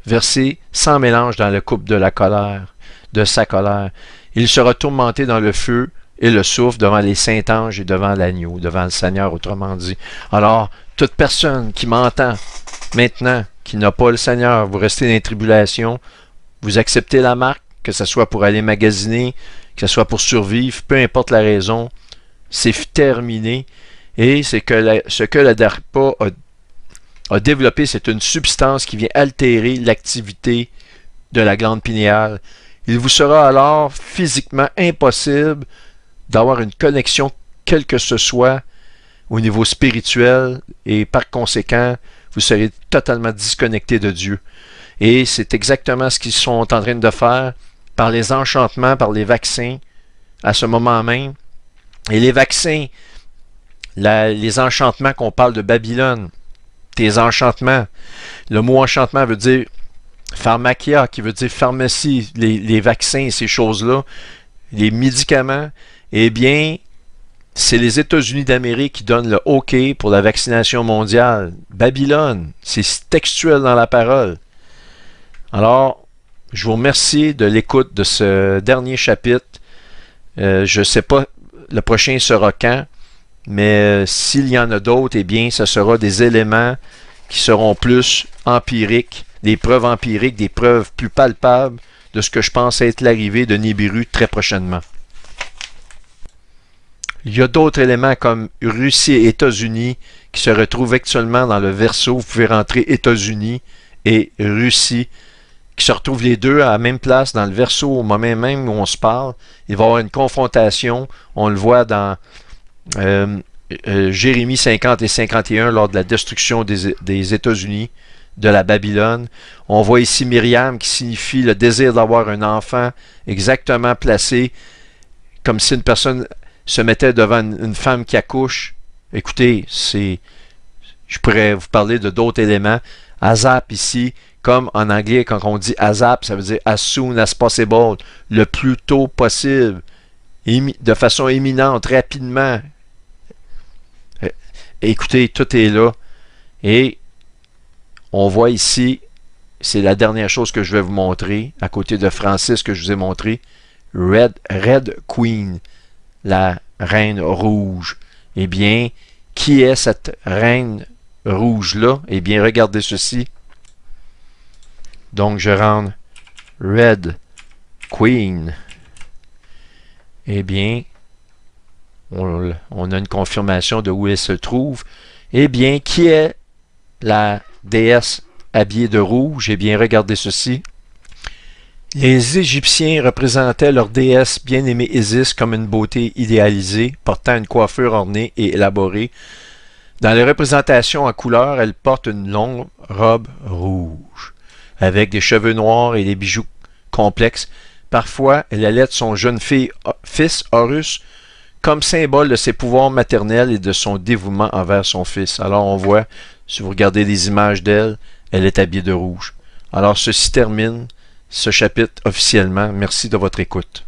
versé sans mélange dans la coupe de la colère, de sa colère. Il sera tourmenté dans le feu et le soufre devant les saints anges et devant l'agneau, devant le Seigneur, autrement dit. Alors, toute personne qui m'entend maintenant, qui n'a pas le Seigneur, vous restez dans les tribulations, vous acceptez la marque, que ce soit pour aller magasiner, que ce soit pour survivre, peu importe la raison, c'est terminé. Et c'est que ce que la DARPA a développé, c'est une substance qui vient altérer l'activité de la glande pinéale. Il vous sera alors physiquement impossible d'avoir une connexion, quelle que ce soit, au niveau spirituel, et par conséquent, vous serez totalement disconnecté de Dieu. Et c'est exactement ce qu'ils sont en train de faire par les enchantements, par les vaccins, à ce moment même. Et les vaccins, les enchantements qu'on parle de Babylone, tes enchantements, le mot enchantement veut dire pharmakia, qui veut dire pharmacie, les vaccins, ces choses-là, les médicaments, eh bien, c'est les États-Unis d'Amérique qui donnent le OK pour la vaccination mondiale. Babylone, c'est textuel dans la parole. Alors, je vous remercie de l'écoute de ce dernier chapitre. Je ne sais pas le prochain sera quand, mais s'il y en a d'autres, eh bien, ce sera des éléments qui seront plus empiriques, des preuves empiriques, des preuves plus palpables de ce que je pense être l'arrivée de Nibiru très prochainement. Il y a d'autres éléments comme Russie et États-Unis qui se retrouvent actuellement dans le verso. Vous pouvez rentrer États-Unis et Russie, qui se retrouvent les deux à la même place dans le verso au moment même où on se parle. Il va y avoir une confrontation. On le voit dans Jérémie 50 et 51 lors de la destruction des États-Unis, de la Babylone. On voit ici Myriam qui signifie le désir d'avoir un enfant exactement placé comme si une personne se mettait devant une femme qui accouche. Écoutez, je pourrais vous parler de d'autres éléments. Azap ici, comme en anglais, quand on dit Azap, ça veut dire as soon as possible, le plus tôt possible, de façon imminente, rapidement. Écoutez, tout est là. Et on voit ici, c'est la dernière chose que je vais vous montrer, à côté de Francis que je vous ai montré, Red Queen, la reine rouge. Eh bien, qui est cette reine rouge-là? Eh bien, regardez ceci. Donc, je rends Red Queen. Eh bien, on a une confirmation de où elle se trouve. Eh bien, qui est la déesse habillée de rouge? Eh bien, regardez ceci. Les Égyptiens représentaient leur déesse bien-aimée Isis comme une beauté idéalisée, portant une coiffure ornée et élaborée. Dans les représentations en couleur, elle porte une longue robe rouge, avec des cheveux noirs et des bijoux complexes. Parfois, elle allait son jeune fils Horus comme symbole de ses pouvoirs maternels et de son dévouement envers son fils. Alors on voit, si vous regardez les images d'elle, elle est habillée de rouge. Alors ceci termine ce chapitre officiellement. Merci de votre écoute.